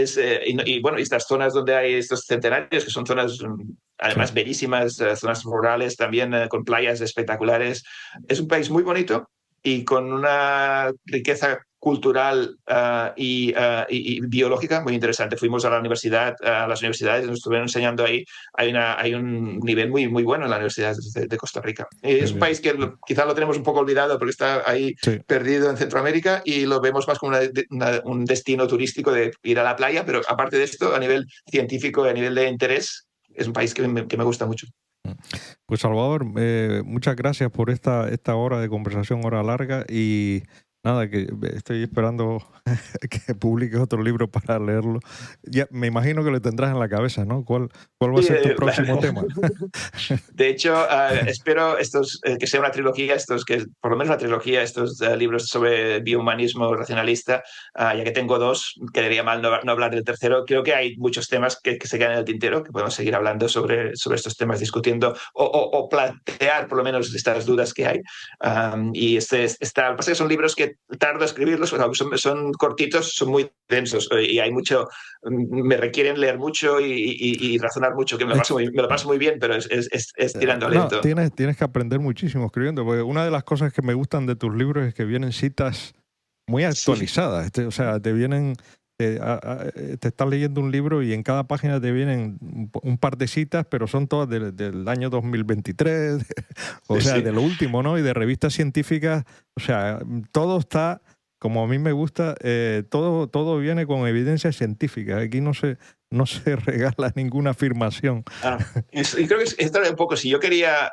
Sí, Bueno, y estas zonas donde hay estos centenarios, que son zonas sí, además bellísimas, zonas rurales también, con playas espectaculares. Es un país muy bonito y con una riqueza cultural y biológica muy interesante. Fuimos a la universidad, a las universidades, nos estuvieron enseñando ahí. Hay un nivel muy, muy bueno en la Universidad de Costa Rica. Es un país que quizás lo tenemos un poco olvidado porque está ahí perdido en Centroamérica y lo vemos más como un destino turístico de ir a la playa, pero aparte de esto, a nivel científico y a nivel de interés, es un país que me gusta mucho. Pues Salvador, muchas gracias por esta hora de conversación, hora larga, y nada, que estoy esperando que publiques otro libro para leerlo. Ya, me imagino que lo tendrás en la cabeza, ¿no? ¿Cuál va a ser tu próximo tema? De hecho, espero que sea una trilogía, por lo menos una trilogía, estos libros sobre biohumanismo racionalista, ya que tengo dos, quedaría mal no hablar del tercero. Creo que hay muchos temas que se quedan en el tintero, que podemos seguir hablando sobre estos temas, discutiendo o plantear por lo menos estas dudas que hay. Y lo que pasa es que son libros que tardo a escribirlos, son cortitos, son muy densos y hay mucho, me requieren leer mucho y razonar mucho, que me lo paso muy bien, pero es tirando lento. No, tienes que aprender muchísimo escribiendo, porque una de las cosas que me gustan de tus libros es que vienen citas muy actualizadas. O sea, te vienen... te estás leyendo un libro y en cada página te vienen un par de citas, pero son todas del año 2023, o sea, de lo último, ¿no? Y de revistas científicas, o sea, todo está, como a mí me gusta, todo viene con evidencia científica. Aquí no se regala ninguna afirmación. Y creo que esto era un poco, si yo quería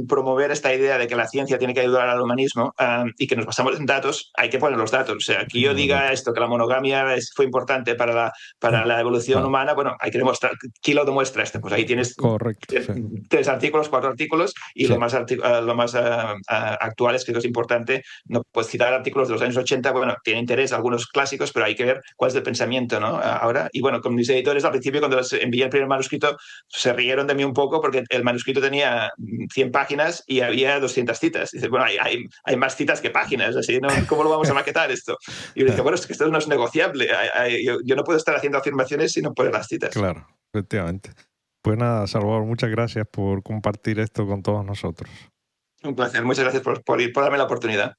promover esta idea de que la ciencia tiene que ayudar al humanismo y que nos basamos en datos, hay que poner los datos. O sea, que yo diga esto, que la monogamia fue importante para la evolución humana, bueno, hay que demostrar. ¿Quién lo demuestra esto? Pues ahí tienes tres artículos, 4 artículos, y lo más actuales, creo que es importante. No puedes citar artículos de los años 80, bueno, tiene interés algunos clásicos, pero hay que ver cuál es el pensamiento, ¿no? Ahora, y bueno, con mis editores al principio, cuando les envié el primer manuscrito, se rieron de mí un poco porque el manuscrito tenía 100 páginas y había 200 citas. Dice, bueno, hay más citas que páginas, así, ¿no? ¿Cómo lo vamos a maquetar esto? Y yo le dije, bueno, es que esto no es negociable. Yo no puedo estar haciendo afirmaciones si no poner las citas. Claro, efectivamente. Pues nada, Salvador, muchas gracias por compartir esto con todos nosotros. Un placer, muchas gracias por darme la oportunidad.